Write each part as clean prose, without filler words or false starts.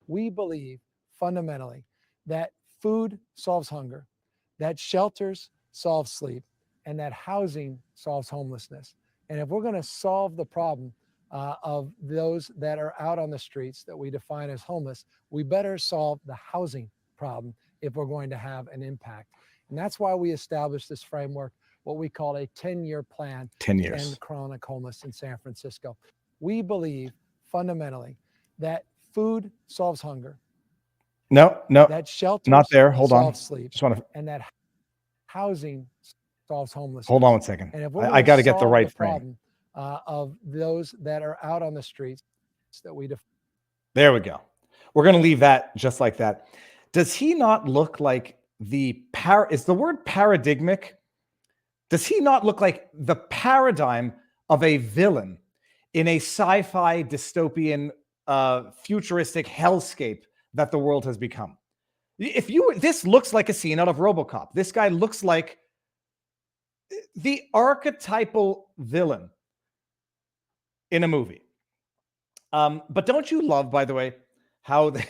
We believe fundamentally that food solves hunger, that shelters solve sleep, and that housing solves homelessness. And if we're going to solve the problem of those that are out on the streets that we define as homeless, we better solve the housing problem if we're going to have an impact. And that's why we established this framework, what we call a 10-year plan 10 to years. end chronic homeless in San Francisco. We believe fundamentally that food solves hunger, No, that shelters not there. Hold on. solve sleep, Just want to and that housing solves homelessness. hold on one second. And if we're I got to get the right frame. problem of those that are out on the streets that we define. There we go. We're going to leave that just like that. Does he not look like is the word paradigmic? Does he not look like the paradigm of a villain in a sci-fi dystopian futuristic hellscape that the world has become? This looks like a scene out of RoboCop. This guy looks like the archetypal villain in a movie. But don't you love, by the way, how the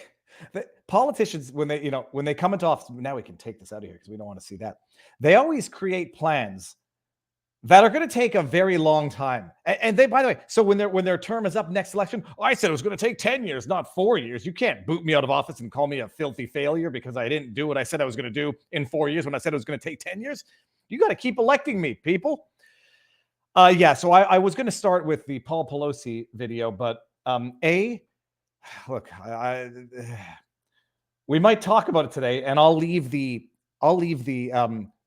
politicians, when they come into office, now we can take this out of here because we don't want to see that. They always create plans that are going to take a very long time. And they, by the way, so when their term is up next election, I said it was going to take 10 years, not 4 years. You can't boot me out of office and call me a filthy failure because I didn't do what I said I was going to do in 4 years when I said it was going to take 10 years. You got to keep electing me, people. So I was going to start with the Paul Pelosi video, but look, we might talk about it today, and I'll leave the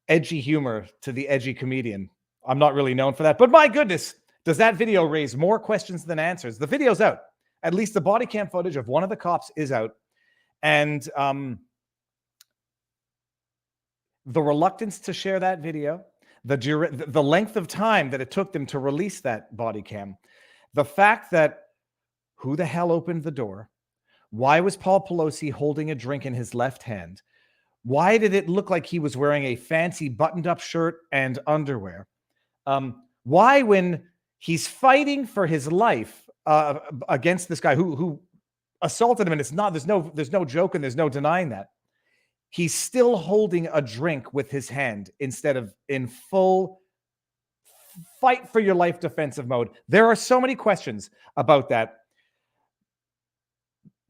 edgy humor to the edgy comedian. I'm not really known for that, but my goodness, does that video raise more questions than answers? The video's out. At least the body cam footage of one of the cops is out, and the reluctance to share that video, the length of time that it took them to release that body cam, the fact that who the hell opened the door? Why was Paul Pelosi holding a drink in his left hand? Why did it look like he was wearing a fancy buttoned-up shirt and underwear? Why, when he's fighting for his life against this guy who assaulted him, and there's no joke and there's no denying that, he's still holding a drink with his hand instead of in full fight for your life defensive mode? There are so many questions about that.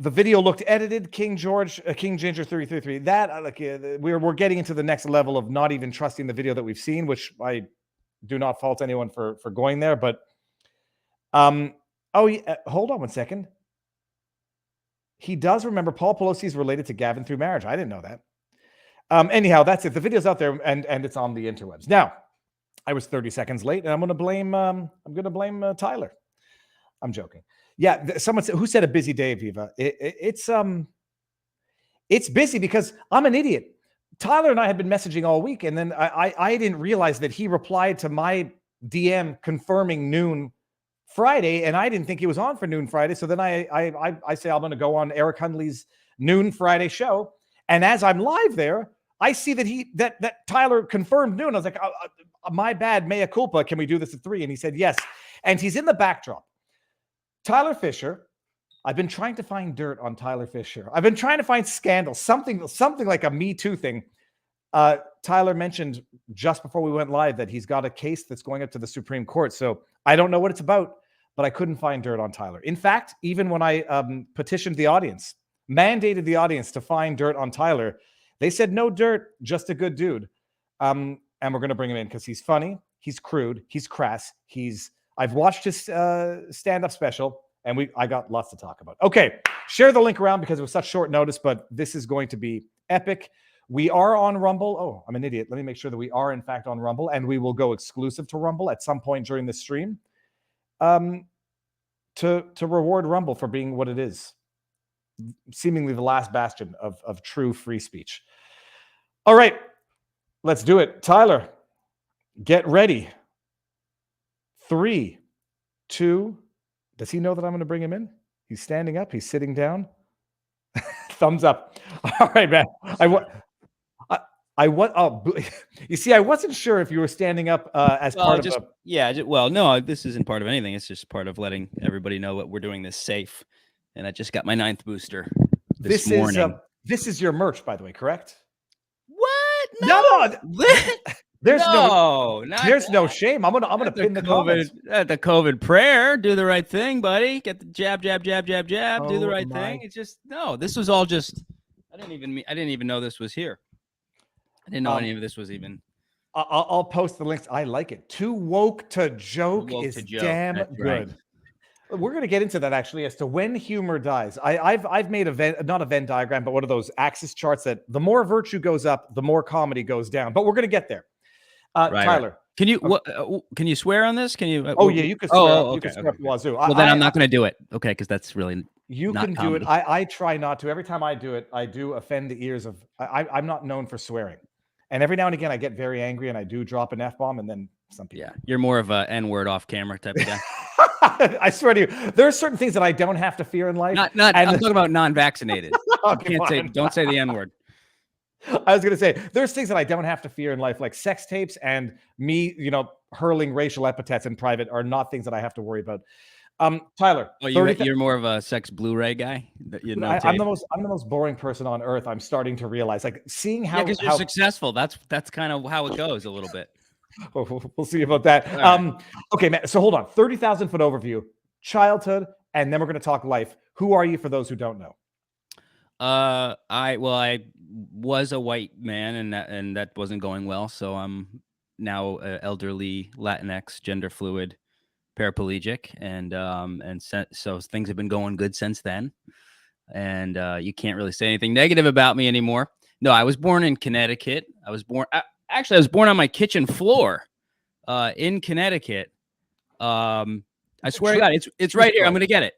The video looked edited. King Ginger 333. That we're getting into the next level of not even trusting the video that we've seen, which I do not fault anyone for going there. But hold on one second. He does remember Paul Pelosi is related to Gavin through marriage. I didn't know that. Anyhow, that's it. The video's out there and it's on the interwebs. Now, I was 30 seconds late, and I'm going to blame Tyler. I'm joking. Yeah, someone said, who said a busy day, Viva? It's busy because I'm an idiot. Tyler and I had been messaging all week, and then I didn't realize that he replied to my DM confirming noon Friday, and I didn't think he was on for noon Friday. So then I say I'm going to go on Eric Hundley's noon Friday show, and as I'm live there, I see that Tyler confirmed noon. I was like, my bad, mea culpa. Can we do this at 3? And he said yes, and he's in the backdrop. Tyler Fischer, I've been trying to find dirt on Tyler Fischer. I've been trying to find scandal, something like a Me Too thing. Tyler mentioned just before we went live that he's got a case that's going up to the Supreme Court. So I don't know what it's about, but I couldn't find dirt on Tyler. In fact, even when I petitioned the audience, mandated the audience to find dirt on Tyler, they said no dirt, just a good dude. And we're going to bring him in because he's funny, he's crude, he's crass, I've watched his stand-up special, and I got lots to talk about. Okay, share the link around because it was such short notice, but this is going to be epic. We are on Rumble. Oh, I'm an idiot. Let me make sure that we are, in fact, on Rumble, and we will go exclusive to Rumble at some point during the stream to reward Rumble for being what it is, seemingly the last bastion of true free speech. All right, let's do it. Tyler, get ready. 3, 2. Does he know that I'm going to bring him in? He's standing up. He's sitting down. Thumbs up. All right, man. You see, I wasn't sure if you were standing up as part of no, this isn't part of anything. It's just part of letting everybody know that we're doing this safe. And I just got my 9th booster. this morning. This is your merch, by the way, correct? What? No. There's no shame. I'm gonna pin the comments. The COVID prayer. Do the right thing, buddy. Get the jab. Do the right thing. It's just no. This was all just. I didn't even know this was here. I didn't know any of this was even. I'll post the links. I like it. Too woke to joke is damn good. Right. We're going to get into that actually as to when humor dies. I've made not a Venn diagram, but one of those axis charts that the more virtue goes up, the more comedy goes down. But we're going to get there. Tyler, can you swear on this? Can you? Yeah, you can swear. You can swear up the wazoo. Well, then I'm not going to do it. Okay, because that's really you not can comedy. do it. I try not to. Every time I do it, I do offend the ears of. I'm not known for swearing, and every now and again I get very angry and I do drop an F-bomb, and then some people. Yeah, you're more of a N-word off camera type of guy. I swear to you, there are certain things that I don't have to fear in life. I'm talking about non-vaccinated. Don't say the N-word. I was going to say, there's things that I don't have to fear in life, like sex tapes and me, hurling racial epithets in private are not things that I have to worry about. Tyler, you're more of a sex Blu-ray guy. I'm the most boring person on earth. I'm starting to realize, like, seeing how because you're successful. That's kind of how it goes a little bit. We'll see about that. Right. Okay, man. So hold on. 30,000-foot overview, childhood, and then we're going to talk life. Who are you for those who don't know? I was a white man, and that wasn't going well. So I'm now elderly, Latinx, gender fluid, paraplegic, and so things have been going good since then. And you can't really say anything negative about me anymore. No, I was born in Connecticut. I was born on my kitchen floor, in Connecticut. I swear to God, it's right here. I'm gonna get it.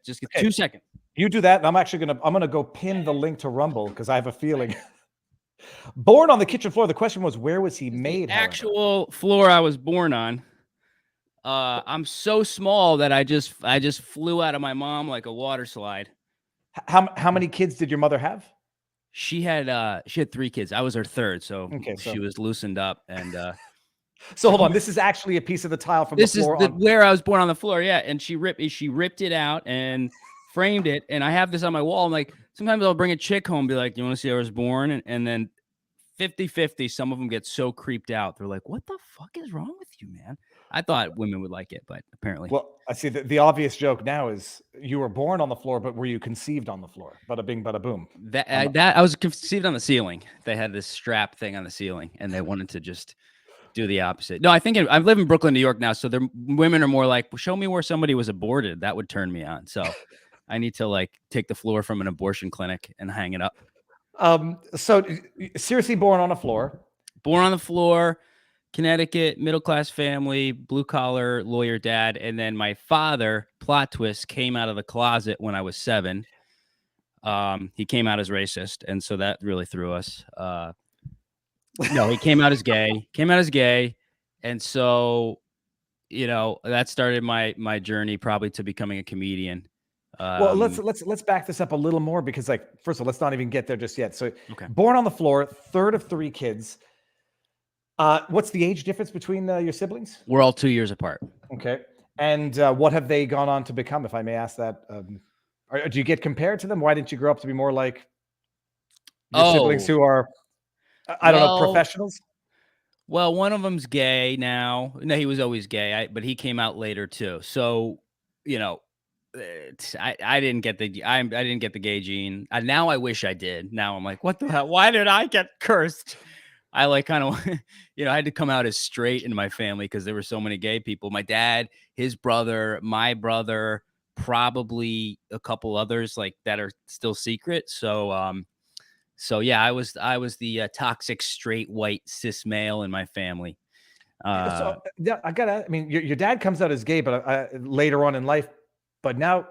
Just get 2 seconds. You do that, and I'm gonna go pin the link to Rumble because I have a feeling. Born on the kitchen floor. The question was, where was he made? The actual floor I was born on. I'm so small that I just flew out of my mom like a water slide. How many kids did your mother have? She had 3 kids. I was her third, so she was loosened up and. So hold on, this is actually a piece of the tile from the floor. This is where I was born on the floor, yeah. And she ripped it out and framed it, and I have this on my wall. I'm like, sometimes I'll bring a chick home and be like, "Do you want to see how I was born?" And then 50-50, some of them get so creeped out. They're like, "What the fuck is wrong with you, man?" I thought women would like it, but apparently. Well, I see the obvious joke now is you were born on the floor, but were you conceived on the floor? Bada bing, bada boom. I was conceived on the ceiling. They had this strap thing on the ceiling, and they wanted to just do the opposite. No, I think I live in Brooklyn, New York now, so women are more like, well, show me where somebody was aborted. That would turn me on. So I need to like take the floor from an abortion clinic and hang it up. So seriously, born on a floor. Born on the floor, Connecticut, middle-class family, blue-collar lawyer dad. And then my father, plot twist, came out of the closet when I was 7. He came out as racist, and so that really threw us. No, he came out as gay. And so, that started my journey probably to becoming a comedian. Well, let's back this up a little more because, like, first of all, let's not even get there just yet. So, born on the floor, third of 3 kids. What's the age difference between your siblings? We're all 2 years apart. Okay. And what have they gone on to become, if I may ask that? Do you get compared to them? Why didn't you grow up to be more like your siblings who are, I don't know, professionals? Well, one of them's gay now. No, he was always gay, but he came out later too. So, I didn't get the gay gene. Now I wish I did. Now I'm like, what the hell? Why did I get cursed? I like kind of, I had to come out as straight in my family because there were so many gay people. My dad, his brother, my brother, probably a couple others like that are still secret. So yeah, I was the toxic straight white cis male in my family. Yeah, I mean, your dad comes out as gay, but later on in life. But now,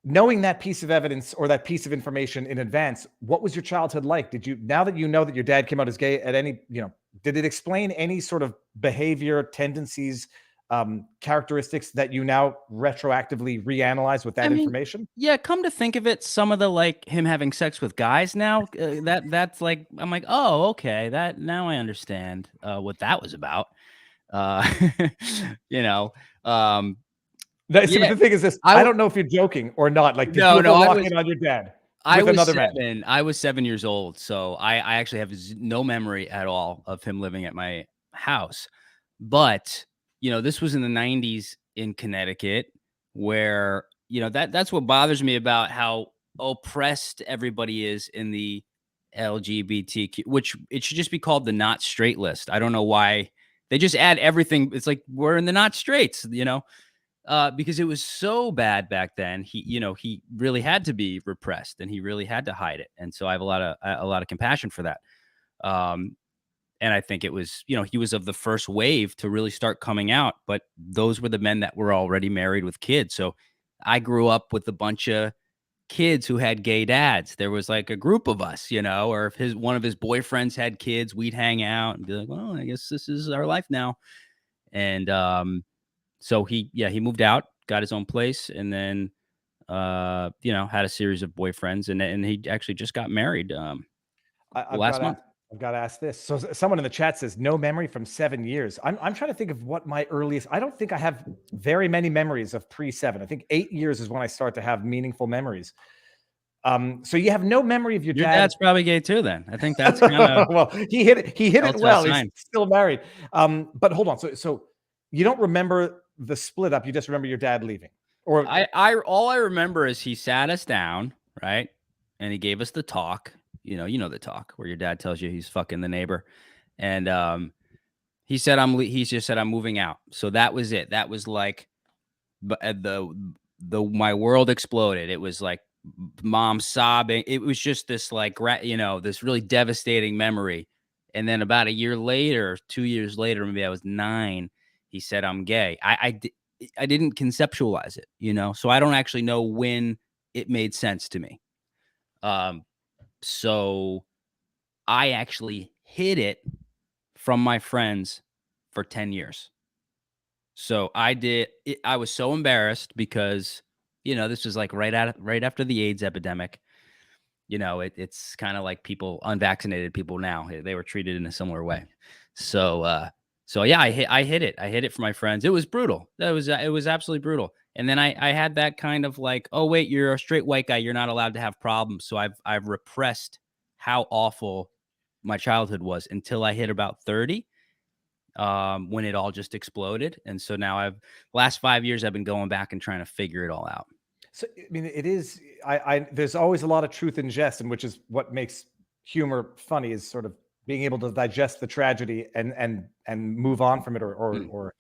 knowing that piece of evidence or that piece of information in advance, what was your childhood like? Now that you know that your dad came out as gay, did it explain any sort of behavior, tendencies, characteristics that you now retroactively reanalyze with that information? Yeah, come to think of it, some of the like him having sex with guys now, that's like, I'm like, oh, okay, that now I understand what that was about. The thing is this: I don't know if you're joking or not. Like, did you walk in on your dad? I with was another man. 7. I was 7 years old, so I actually have no memory at all of him living at my house. But, this was in the 90s in Connecticut where, that's what bothers me about how oppressed everybody is in the LGBTQ, which it should just be called the not straight list. I don't know why they just add everything. It's like we're in the not straights. Because it was so bad back then. He really had to be repressed and he really had to hide it. And so I have a lot of compassion for that. Um, and I think it was, he was of the first wave to really start coming out, but those were the men that were already married with kids. So I grew up with a bunch of kids who had gay dads. There was like a group of us, or if one of his boyfriends had kids, we'd hang out and be like, well, I guess this is our life now. And, so he moved out, got his own place, and then, had a series of boyfriends, and he actually just got married I've last month. I've got to ask this. So someone in the chat says no memory from 7 years. I'm trying to think of what my earliest. I don't think I have very many memories of pre-7. I think 8 years is when I start to have meaningful memories. So you have no memory of your Dad's probably gay too. Then I think that's kind of well. He hit it. He hit it well. He's sign. still married. But hold on. So you don't remember the split up. You just remember your dad leaving. Or all I remember is he sat us down, right, and he gave us the talk. The talk where your dad tells you he's fucking the neighbor, and he just said I'm moving out. So that was it. That was like, my world exploded. It was like mom sobbing. It was just this like this really devastating memory. And then about a year later, 2 years later, maybe I was 9. He said I'm gay. I didn't conceptualize it, so I don't actually know when it made sense to me. So I actually hid it from my friends for 10 years. So I was so embarrassed because, this was like right after the AIDS epidemic. It's kind of like unvaccinated people now, they were treated in a similar way. So yeah, I hid it. I hid it from my friends. It was brutal. It was absolutely brutal. And then I had that kind of like, oh wait, you're a straight white guy, you're not allowed to have problems. So I've repressed how awful my childhood was until I hit about 30, when it all just exploded. And so now last 5 years I've been going back and trying to figure it all out. So I mean, it is. There's always a lot of truth in jest, and which is what makes humor funny, is sort of being able to digest the tragedy and move on from it, or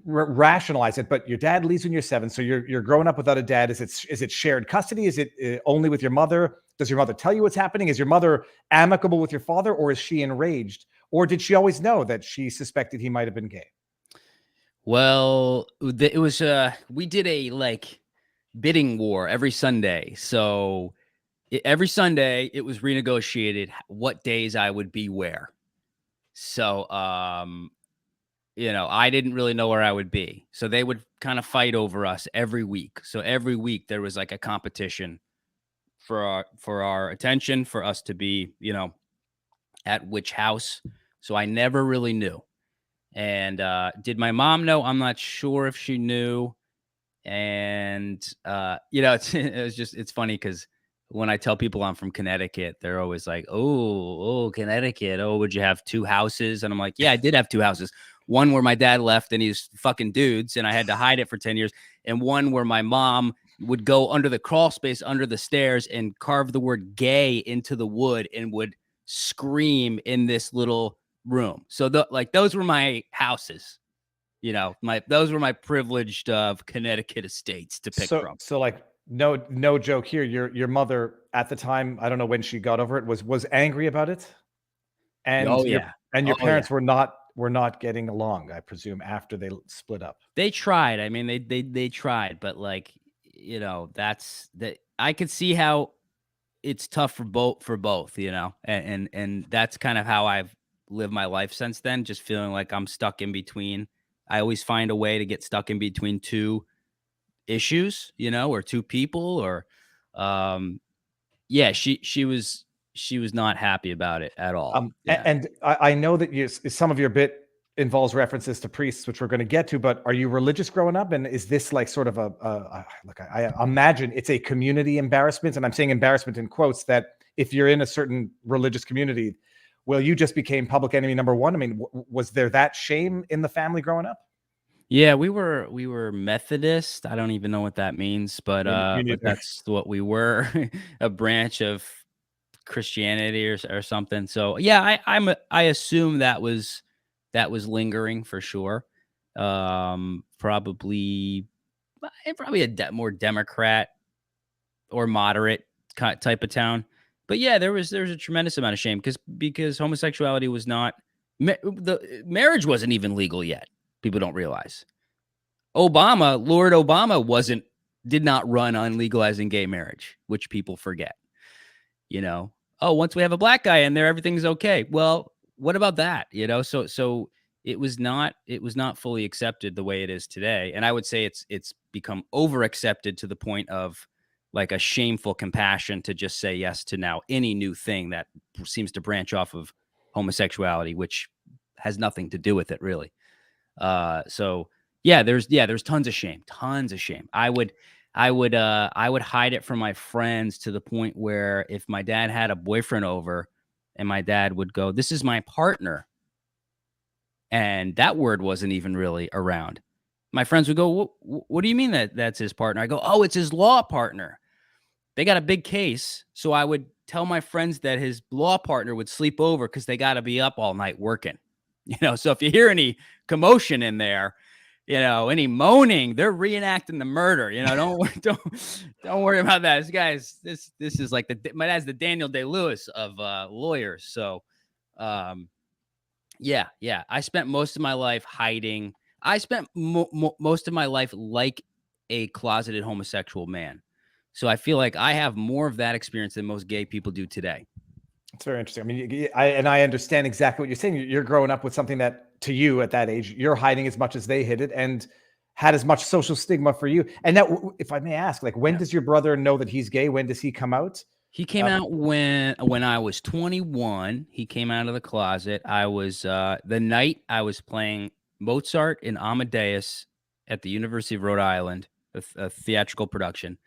rationalize it. But your dad leaves when you're 7, so you're growing up without a dad. Is it shared custody? Is it only with your mother? Does your mother tell you what's happening? Is your mother amicable with your father, or is she enraged? Or did she always know that she suspected he might have been gay? Well, it was we did a like bidding war every Sunday. So every Sunday it was renegotiated what days I would be where. So I didn't really know where I would be. So they would kind of fight over us every week. So every week there was like a competition for our attention, for us to be, at which house. So I never really knew. And did my mom know? I'm not sure if she knew. And it's funny because when I tell people I'm from Connecticut, they're always like, oh, Connecticut. Oh, would you have 2 houses? And I'm like, yeah, I did have 2 houses. One where my dad left and he's fucking dudes and I had to hide it for 10 years. And one where my mom would go under the crawl space, under the stairs, and carve the word gay into the wood and would scream in this little room. So those were my houses. Those were my privileged Connecticut estates to pick from. So like, no joke here. Your mother at the time, I don't know when she got over it, was angry about it. And your parents were not getting along, I presume, after they split up. They tried. I mean, they tried, but like, that's that. I could see how it's tough for both, and that's kind of how I've lived my life since then. Just feeling like I'm stuck in between. I always find a way to get stuck in between 2 issues, or 2 people, or, she was not happy about it at all. And I know that some of your bit involves references to priests, which we're going to get to. But are you religious growing up? And is this like sort of look, I imagine it's a community embarrassment. And I'm saying embarrassment in quotes, that if you're in a certain religious community, well, you just became public enemy number one. I mean, was there that shame in the family growing up? Yeah, we were Methodist. I don't even know what that means, but Me neither. that's what we were, a branch of Christianity or something. So yeah, I assume that was lingering for sure. Probably probably more Democrat or moderate type of town. But yeah, there was a tremendous amount of shame because homosexuality was not the marriage wasn't even legal yet. People don't realize. Lord Obama did not run on legalizing gay marriage, which people forget. You know, oh, once we have a black guy in there, everything's okay. Well, what about that? You know, so it was not fully accepted the way it is today. And I would say it's become over accepted to the point of like a shameful compassion to just say yes to now any new thing that seems to branch off of homosexuality, which has nothing to do with it really. So yeah, there's tons of shame. I would hide it from my friends to the point where if my dad had a boyfriend over and my dad would go, "This is my partner." And that word wasn't even really around. My friends would go, "What do you mean that's his partner?" I go, "Oh, it's his law partner." They got a big case. So I would tell my friends that his law partner would sleep over because they got to be up all night working. So if you hear any commotion in there, any moaning, they're reenacting the murder. Don't worry about that. This is like my dad's the Daniel Day-Lewis of lawyers. So, yeah. I spent most of my life hiding. I spent most of my life like a closeted homosexual man. So I feel like I have more of that experience than most gay people do today. It's very interesting. I mean, I understand exactly what you're saying. You're growing up with something that to you at that age, you're hiding as much as they hid it and had as much social stigma for you. And now, if I may ask, like, when does your brother know that he's gay? When does he come out? He came out when I was 21. He came out of the closet. I was the night I was playing Mozart in Amadeus at the University of Rhode Island, a theatrical production,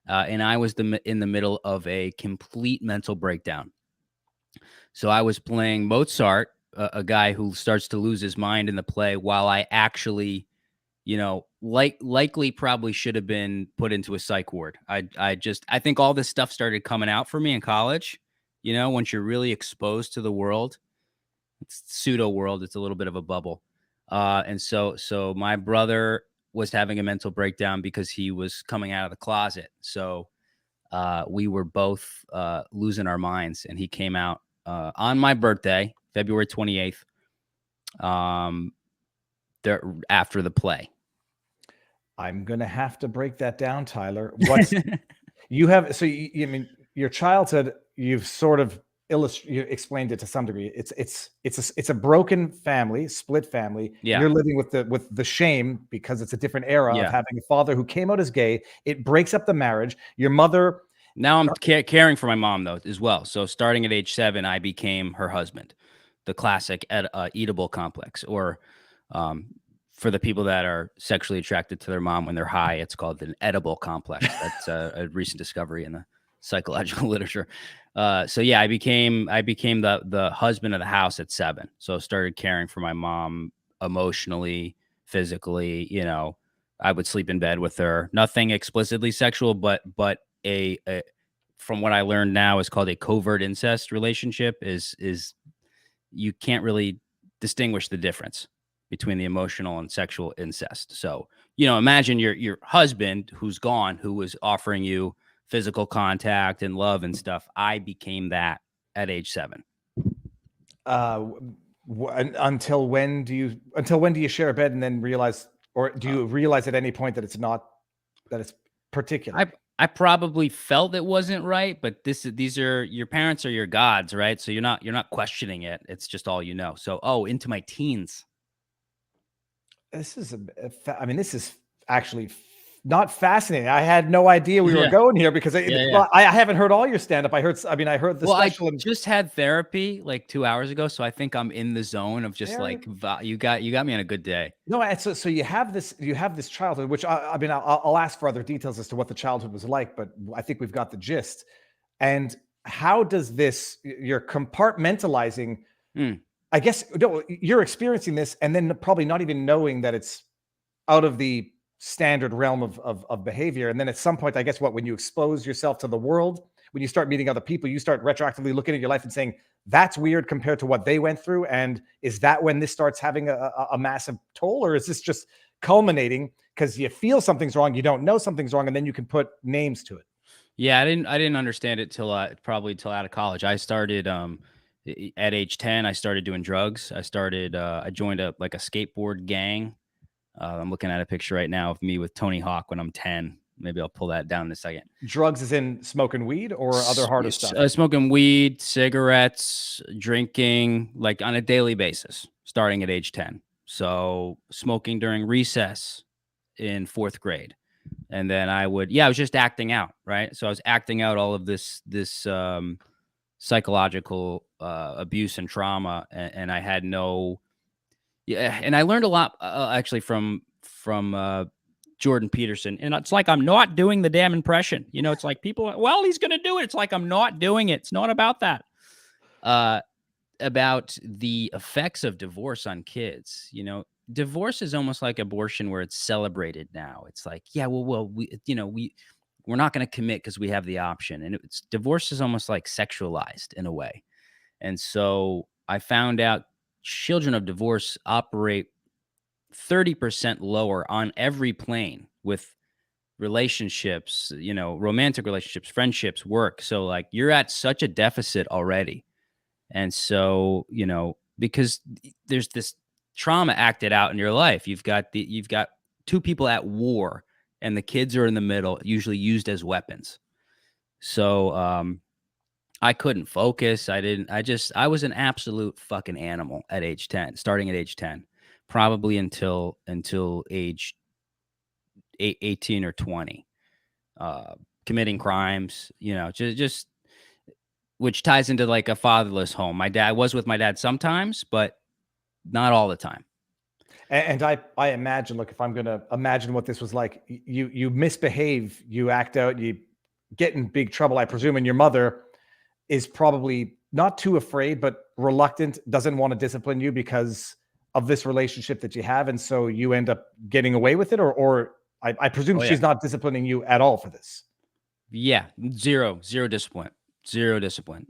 and I was in the middle of a complete mental breakdown. So I was playing Mozart, a guy who starts to lose his mind in the play, while I actually, likely probably should have been put into a psych ward. I think all this stuff started coming out for me in college. Once you're really exposed to the world, it's pseudo world. It's a little bit of a bubble. And so my brother was having a mental breakdown because he was coming out of the closet. So we were both losing our minds, and he came out on my birthday, February 28th, after the play. I'm going to have to break that down, Tyler. What you have, so I mean, your childhood, you've sort of you explained it to some degree. It's a broken family, split family. Yeah. You're living with the shame because it's a different era of having a father who came out as gay. It breaks up the marriage. Your mother. Now I'm caring for my mom though as well. So starting at age 7, I became her husband, the classic eatable complex, or for the people that are sexually attracted to their mom when they're high, it's called an edible complex. That's a recent discovery in the psychological literature. So yeah, I became the husband of the house at 7. So I started caring for my mom emotionally, physically. I would sleep in bed with her. Nothing explicitly sexual, but a from what I learned now is called a covert incest relationship. Is you can't really distinguish the difference between the emotional and sexual incest. So, imagine your husband who's gone, who was offering you physical contact and love and stuff. I became that at age 7. Until when do you share a bed and then realize, or do you realize at any point that it's particular? I probably felt it wasn't right, but these are your parents are your gods, right? So you're not questioning it. It's just all you know. So, into my teens. This is this is actually not fascinating. I had no idea we were going here because Yeah. I haven't heard all your stand up. I heard the Well, special. I just had therapy like 2 hours ago, so I think I'm in the zone of just like you got me on a good day. No, and so you have this childhood, which I mean, I'll ask for other details as to what the childhood was like, but I think we've got the gist. And how does this, you're compartmentalizing, I guess, no, you're experiencing this and then probably not even knowing that it's out of the standard realm of behavior. And then at some point, I guess when you expose yourself to the world, when you start meeting other people, you start retroactively looking at your life and saying, that's weird compared to what they went through. And is that when this starts having a massive toll, or is this just culminating because you feel something's wrong, you don't know something's wrong, and then you can put names to it? Yeah, I didn't understand it probably till out of college. I started at age 10. I started doing drugs. I joined a skateboard gang. I'm looking at a picture right now of me with Tony Hawk when I'm 10. Maybe I'll pull that down in a second. Drugs is in smoking weed or other harder stuff? Smoking weed, cigarettes, drinking, like on a daily basis, starting at age 10. So smoking during recess in 4th grade. And then I was just acting out, right? So I was acting out all of this psychological abuse and trauma, and I had no. Yeah, and I learned a lot actually from Jordan Peterson, and it's like I'm not doing the damn impression. It's like people, well, he's going to do it. It's like I'm not doing it. It's not about that. About the effects of divorce on kids. Divorce is almost like abortion, where it's celebrated now. It's like, yeah, well, we're not going to commit because we have the option, and divorce is almost like sexualized in a way. And so I found out children of divorce operate 30% lower on every plane with relationships, romantic relationships, friendships, work. So like you're at such a deficit already. And so, because there's this trauma acted out in your life, you've got 2 people at war and the kids are in the middle, usually used as weapons. So, I couldn't focus. I was an absolute fucking animal at age 10, starting at age 10, probably until age 18 or 20, committing crimes, just which ties into like a fatherless home. I was with my dad sometimes, but not all the time. And I imagine, look, if I'm going to imagine what this was like, you misbehave, you act out, you get in big trouble, I presume, and your mother is probably not too afraid, but reluctant, doesn't want to discipline you because of this relationship that you have. And so you end up getting away with it, or I presume she's not disciplining you at all for this. Yeah. Zero discipline.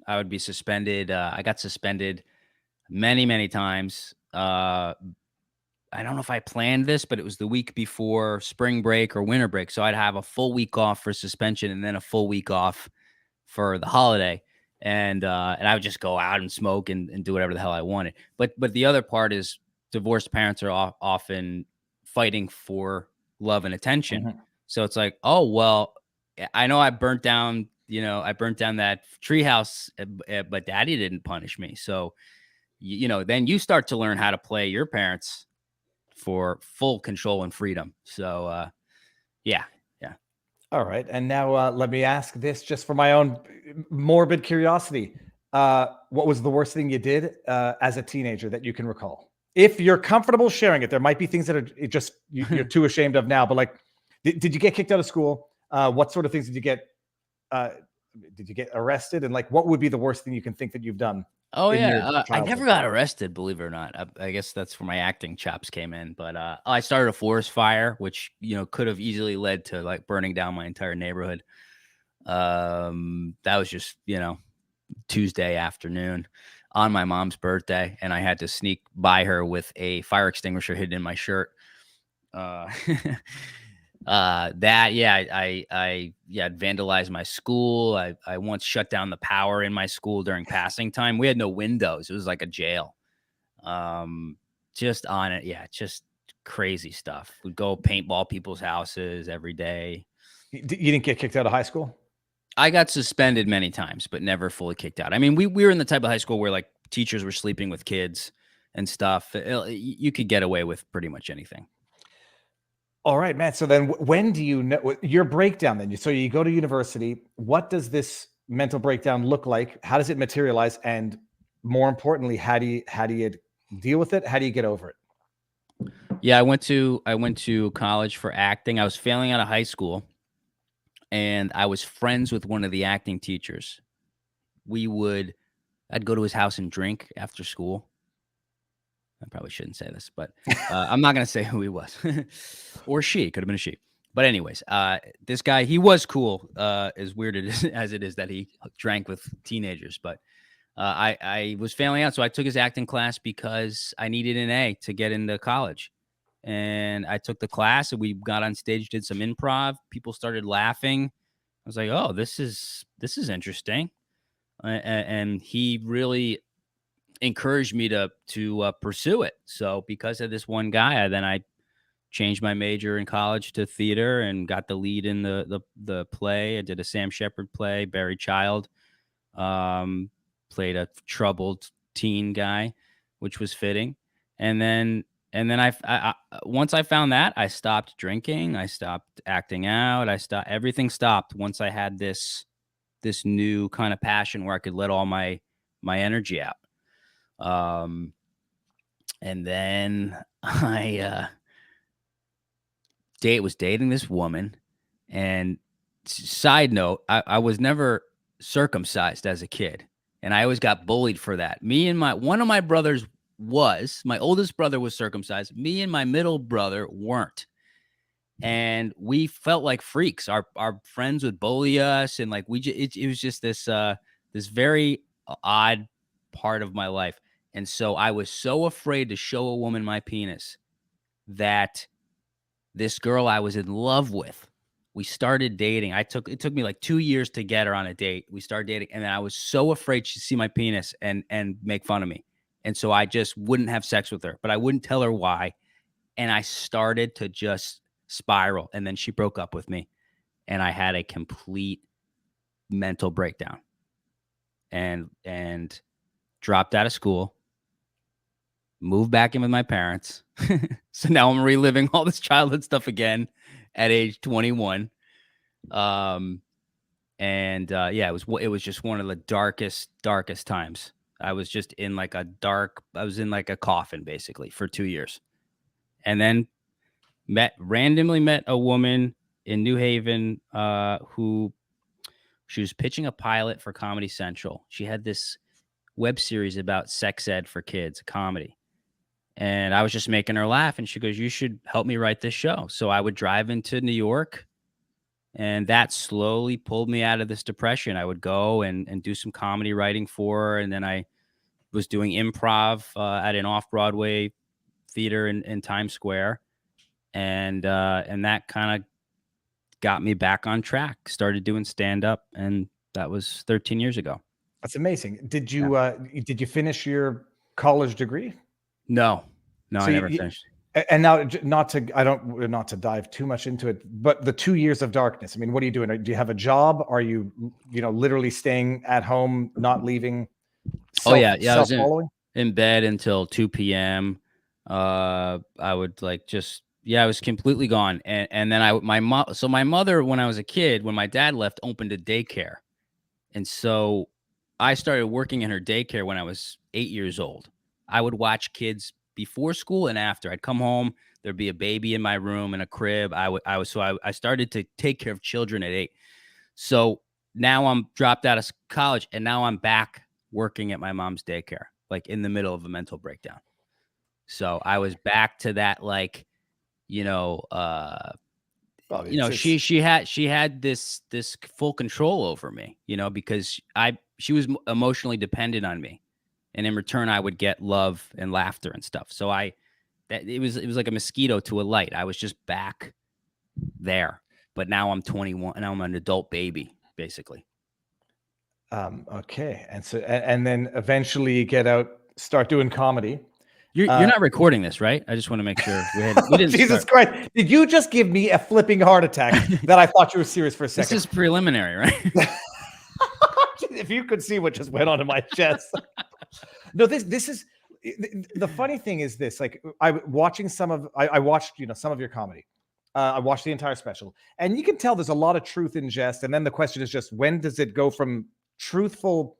I would be suspended. I got suspended many, many times. I don't know if I planned this, but it was the week before spring break or winter break. So I'd have a full week off for suspension and then a full week off for the holiday. And I would just go out and smoke and do whatever the hell I wanted. But the other part is divorced parents are often fighting for love and attention. Mm-hmm. So it's like, oh, well, I know I burnt down that treehouse, but daddy didn't punish me. So, then you start to learn how to play your parents for full control and freedom. So, yeah. All right. And now let me ask this just for my own morbid curiosity. What was the worst thing you did as a teenager that you can recall? If you're comfortable sharing it, there might be things that are just you're too ashamed of now, but like, did you get kicked out of school? What sort of things did you get? Did you get arrested? And like, what would be the worst thing you can think that you've done? Oh, yeah. I never got arrested, believe it or not. I guess that's where my acting chops came in. But I started a forest fire, which, could have easily led to like burning down my entire neighborhood. That was just, Tuesday afternoon on my mom's birthday. And I had to sneak by her with a fire extinguisher hidden in my shirt. I vandalized my school. I once shut down the power in my school during passing time. We had no windows. It was like a jail. Just on it. Yeah. Just crazy stuff. We'd go paintball people's houses every day. You didn't get kicked out of high school? I got suspended many times, but never fully kicked out. I mean, we were in the type of high school where like teachers were sleeping with kids and stuff. You could get away with pretty much anything. All right, man. So then when do you know your breakdown then? So you go to university. What does this mental breakdown look like? How does it materialize? And more importantly, how do you deal with it? How do you get over it? Yeah, I went to college for acting. I was failing out of high school, and I was friends with one of the acting teachers. I'd go to his house and drink after school. I probably shouldn't say this, but I'm not going to say who he was. Or she. Could have been a she. But anyways, this guy, he was cool, as weird as it is that he drank with teenagers. But I was failing out, so I took his acting class because I needed an A to get into college. And I took the class, and we got on stage, did some improv. People started laughing. I was like, oh, this is interesting. And he really encouraged me to pursue it. So because of this one guy, I changed my major in college to theater and got the lead in the play. I did a Sam Shepard play, Barry Child, played a troubled teen guy, which was fitting. And then I once I found that, I stopped drinking, I stopped acting out, everything stopped once I had this new kind of passion where I could let all my energy out. And then I was dating this woman, and side note, I was never circumcised as a kid, and I always got bullied for that. One of my brothers my oldest brother was circumcised. Me and my middle brother weren't. And we felt like freaks. Our friends would bully us, and like it was just this very odd part of my life. And so I was so afraid to show a woman my penis that this girl I was in love with, we started dating. It took me like 2 years to get her on a date. We started dating, and then I was so afraid she'd see my penis and make fun of me. And so I just wouldn't have sex with her, but I wouldn't tell her why. And I started to just spiral. And then she broke up with me, and I had a complete mental breakdown and dropped out of school, moved back in with my parents. So now I'm reliving all this childhood stuff again at age 21. Yeah, it was just one of the darkest times. I was just in like I was in like a coffin basically for 2 years. And then randomly met a woman in New Haven, who she was pitching a pilot for Comedy Central. She had this web series about sex ed for kids, a comedy. And I was just making her laugh. And she goes, you should help me write this show. So I would drive into New York, and that slowly pulled me out of this depression. I would go and do some comedy writing for her. And then I was doing improv at an off-Broadway theater in Times Square. And that kind of got me back on track. Started doing stand-up, and that was 13 years ago. That's amazing. Did you finish your college degree? No, So I never finished. And now, not to dive too much into it, but the 2 years of darkness. I mean, what are you doing? Do you have a job? Are you, literally staying at home, not leaving? I was in bed until 2 p.m. I would I was completely gone. And then my mother, when I was a kid, when my dad left, opened a daycare. And so I started working in her daycare when I was 8 years old. I would watch kids before school and after. I'd come home, there'd be a baby in my room in a crib. I started to take care of children at 8. So now I'm dropped out of college, and now I'm back working at my mom's daycare, like in the middle of a mental breakdown. So I was back to that, she had this full control over me, because she was emotionally dependent on me. And in return, I would get love and laughter and stuff. So it was like a mosquito to a light. I was just back there, but now I'm 21 and I'm an adult baby, basically. Okay. And so, and then eventually you get out, start doing comedy. You're not recording this, right? I just want to make sure we didn't. Jesus Christ. Did you just give me a flipping heart attack that I thought you were serious for a second? This is preliminary, right? If you could see what just went on in my chest. No, this is the funny thing is this, like I watched some of your comedy, I watched the entire special, and you can tell there's a lot of truth in jest. And then the question is just, when does it go from truthful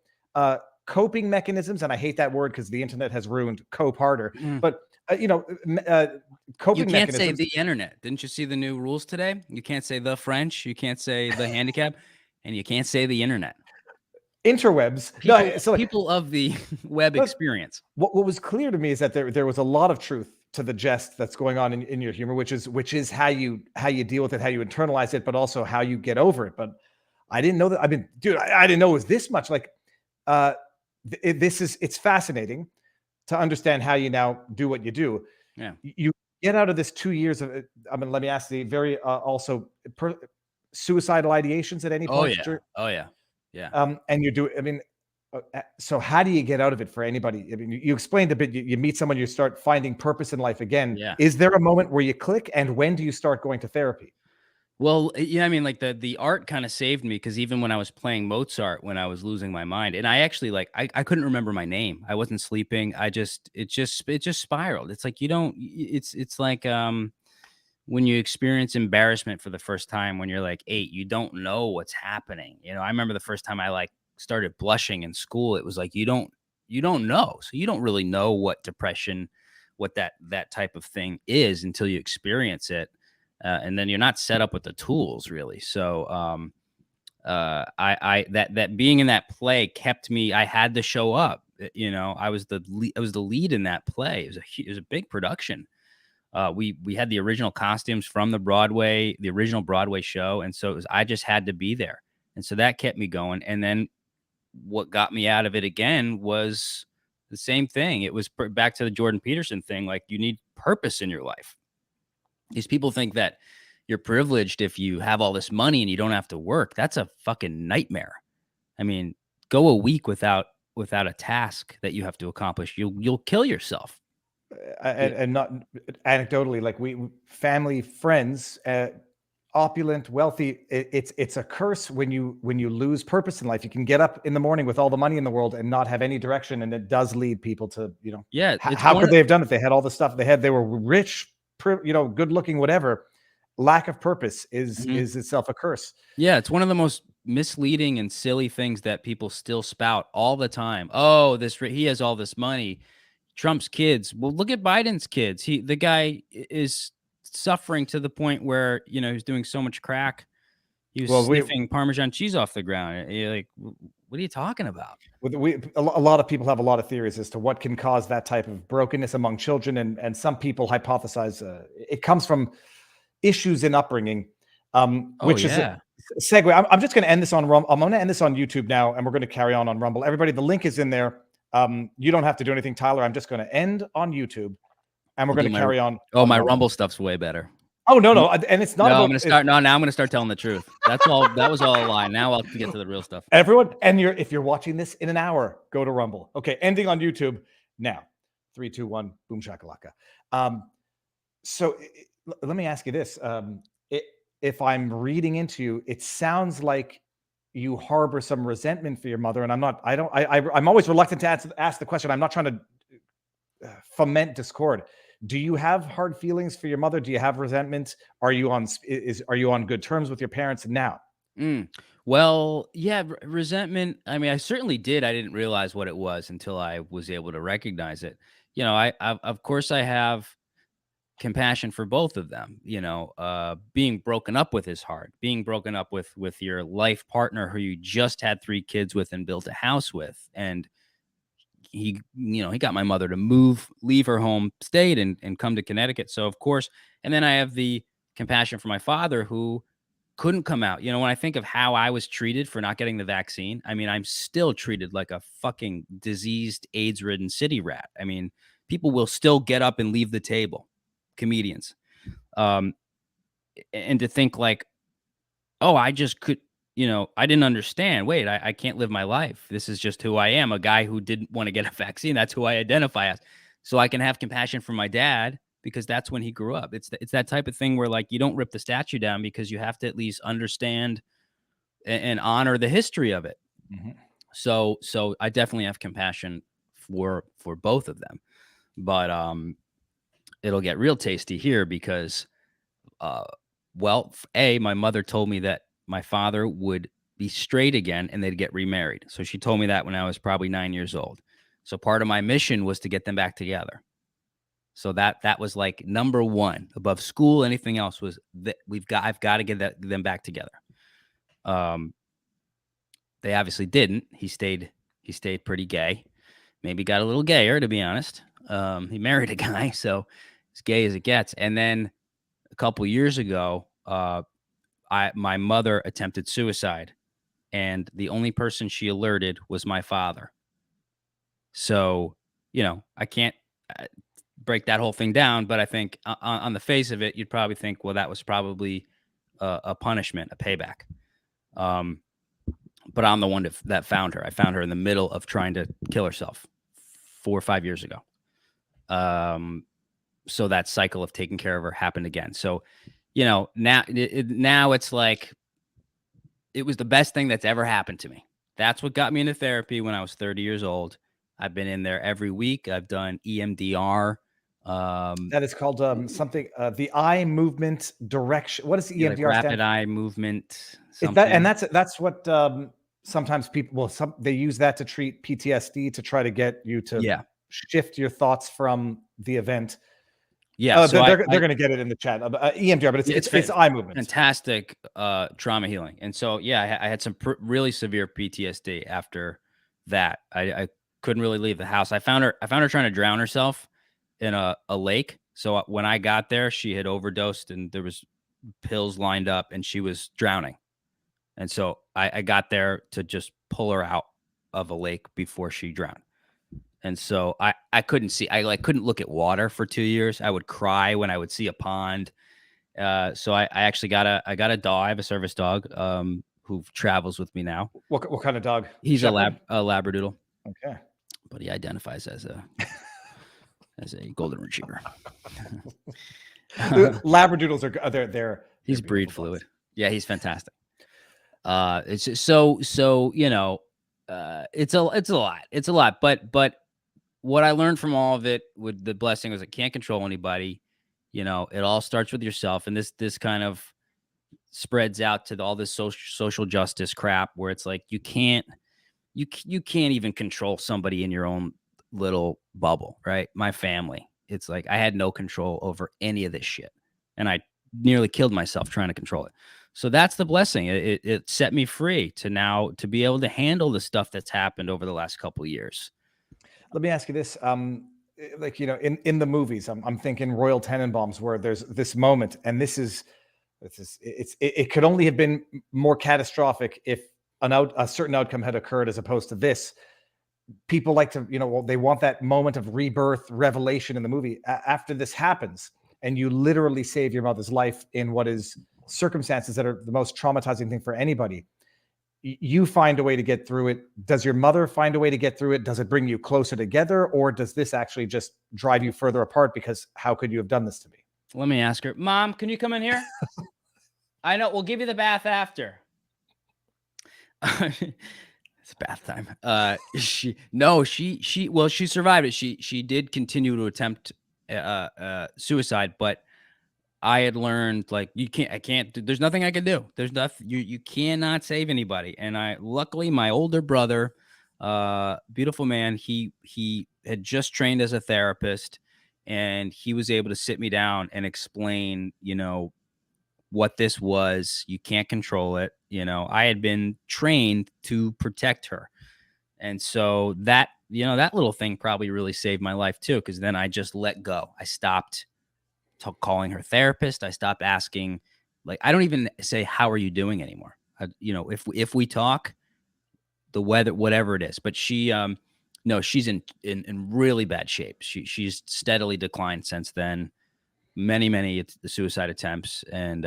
coping mechanisms? And I hate that word because the internet has ruined cope harder. Mm. But You coping can't say mechanisms. the internet. Didn't you see the new rules today? You can't say the French. You can't say the handicap, and you can't say the internet. Interwebs. People, No, so people of the web But- experience. what was clear to me is that there was a lot of truth to the jest that's going on in your humor, which is how you deal with it, how you internalize it, but also how you get over it. But I didn't know that. I mean, dude, I didn't know it was this much. Like, it's fascinating to understand how you now do what you do. Yeah. You get out of this 2 years of it. I mean, let me ask the very also suicidal ideations at any Oh point. yeah. Oh yeah. Yeah. And you do. I mean, so how do you get out of it for anybody? I mean, you explained a bit. You meet someone, you start finding purpose in life again. Yeah. Is there a moment where you click, and when do you start going to therapy? Well, yeah, I mean, like the art kind of saved me, because even when I was playing Mozart, when I was losing my mind, and I actually I couldn't remember my name. I wasn't sleeping. It just spiraled. It's like it's like when you experience embarrassment for the first time when you're like 8, you don't know what's happening. I remember the first time I started blushing in school. It was like you don't know. So you don't really know what depression, what that type of thing is until you experience it. And then you're not set up with the tools really. So that being in that play kept me. I had to show up. I was the lead in that play. It was a big production. We had the original costumes from the original Broadway show, and so I just had to be there, and so that kept me going. And then what got me out of it again was the same thing. It was back to the Jordan Peterson thing. Like, you need purpose in your life. These people think that you're privileged if you have all this money and you don't have to work. That's a fucking nightmare. I mean, go a week without a task that you have to accomplish. You'll kill yourself. And not anecdotally, like family, friends, opulent, wealthy. It's a curse when you lose purpose in life. You can get up in the morning with all the money in the world and not have any direction, and it does lead people to Yeah. How could they have done it? They had all the stuff they had. They were rich, good looking, whatever. Lack of purpose is itself a curse. Yeah, it's one of the most misleading and silly things that people still spout all the time. Oh, he has all this money. Trump's kids. Well, look at Biden's kids. The guy is suffering to the point where he's doing so much crack. He was sniffing Parmesan cheese off the ground. You're like, what are you talking about? A lot of people have a lot of theories as to what can cause that type of brokenness among children, and some people hypothesize it comes from issues in upbringing, which is a segue. I'm just going to end this on Rumble. I'm going to end this on YouTube now, and we're going to carry on Rumble. Everybody, the link is in there. You don't have to do anything, Tyler. I'm just going to end on YouTube, and we're going to carry on. Oh, my Rumble stuff's way better. Oh no, and it's not. No, I'm going to start. No, now I'm going to start telling the truth. That's all. That was all a lie. Now I'll get to the real stuff. Everyone, and if you're watching this in an hour, go to Rumble. Okay, ending on YouTube now. 3, 2, 1, boom shakalaka. So let me ask you this: if I'm reading into you, it sounds like you harbor some resentment for your mother, and I'm always reluctant to ask the question. I'm not trying to foment discord. Do you have hard feelings for your mother? Do you have resentment? Are you on good terms with your parents now? Well, yeah, resentment. I mean, I certainly did. I didn't realize what it was until I was able to recognize it. Of course I have compassion for both of them. Being broken up with is hard. Being broken up with your life partner who you just had 3 kids with and built a house with, and he got my mother to leave her home state and come to Connecticut. So of course, and then I have the compassion for my father who couldn't come out. When I think of how I was treated for not getting the vaccine, I mean, I'm still treated like a fucking diseased, AIDS-ridden city rat. I mean, people will still get up and leave the table. Comedians. And to think like, oh, I just could, I didn't understand. Wait, I can't live my life. This is just who I am. A guy who didn't want to get a vaccine. That's who I identify as. So I can have compassion for my dad because that's when he grew up. It's that type of thing where like you don't rip the statue down because you have to at least understand and honor the history of it. Mm-hmm. So I definitely have compassion for both of them, but it'll get real tasty here because Well, my mother told me that my father would be straight again and they'd get remarried. So she told me that when I was probably 9 years old. So part of my mission was to get them back together. So that was like number one above school. Anything else was that I've got to get them back together. They obviously didn't. He stayed pretty gay. Maybe got a little gayer, to be honest. He married a guy, so as gay as it gets. And then a couple years ago, my mother attempted suicide, and the only person she alerted was my father. So, I can't break that whole thing down, but I think on the face of it, you'd probably think, well, that was probably a punishment, a payback. But I'm the one that found her. I found her in the middle of trying to kill herself 4 or 5 years ago. So that cycle of taking care of her happened again. So, now it's like, it was the best thing that's ever happened to me. That's what got me into therapy when I was 30 years old. I've been in there every week. I've done EMDR. That is called something, the eye movement direction. What is the EMDR like stand? rapid eye movement. That's what sometimes people, they use that to treat PTSD, to try to get you to shift your thoughts from the event. Yeah, so they're going to get it in the chat. EMDR, but it's eye movement. Fantastic trauma healing. And so, I had some really severe PTSD after that. I couldn't really leave the house. I found her trying to drown herself in a lake. So when I got there, she had overdosed and there was pills lined up and she was drowning. And so I got there to just pull her out of a lake before she drowned. And so I couldn't see, I couldn't look at water for 2 years. I would cry when I would see a pond. So I actually got a dog. I have a service dog who travels with me now. What kind of dog? He's a Labradoodle. Okay. But he identifies as a golden retriever. Labradoodles they're he's breed fluid. Dogs. Yeah, he's fantastic. It's just so it's a lot. But what I learned from all of it, with the blessing, was I can't control anybody. It all starts with yourself, and this kind of spreads out to all this social justice crap, where it's like you can't even control somebody in your own little bubble, right? My family, it's like I had no control over any of this shit, and I nearly killed myself trying to control it. So that's the blessing. It set me free to be able to handle the stuff that's happened over the last couple of years. Let me ask you this. Like, in the movies, I'm thinking Royal Tenenbaums, where there's this moment, and it could only have been more catastrophic if a certain outcome had occurred, as opposed to this. People like to, they want that moment of rebirth, revelation in the movie. After this happens, and you literally save your mother's life in what is circumstances that are the most traumatizing thing for anybody, you find a way to get through it. Does your mother find a way to get through it? Does it bring you closer together, or does this actually just drive you further apart? Because how could you have done this to me? Let me ask her. Mom, can you come in here? I know. We'll give you the bath after. It's bath time. She survived it. She did continue to attempt suicide, but I had learned, like, there's nothing I can do. There's nothing, you cannot save anybody. And luckily my older brother, beautiful man, he had just trained as a therapist, and he was able to sit me down and explain, what this was. You can't control it. I had been trained to protect her. And so that little thing probably really saved my life too. 'Cause then I just let go. I stopped calling her therapist. I stopped asking, like, I don't even say, how are you doing anymore? If we talk, the weather, whatever it is, but she, no, she's in really bad shape. She's steadily declined since then. Many suicide attempts. And,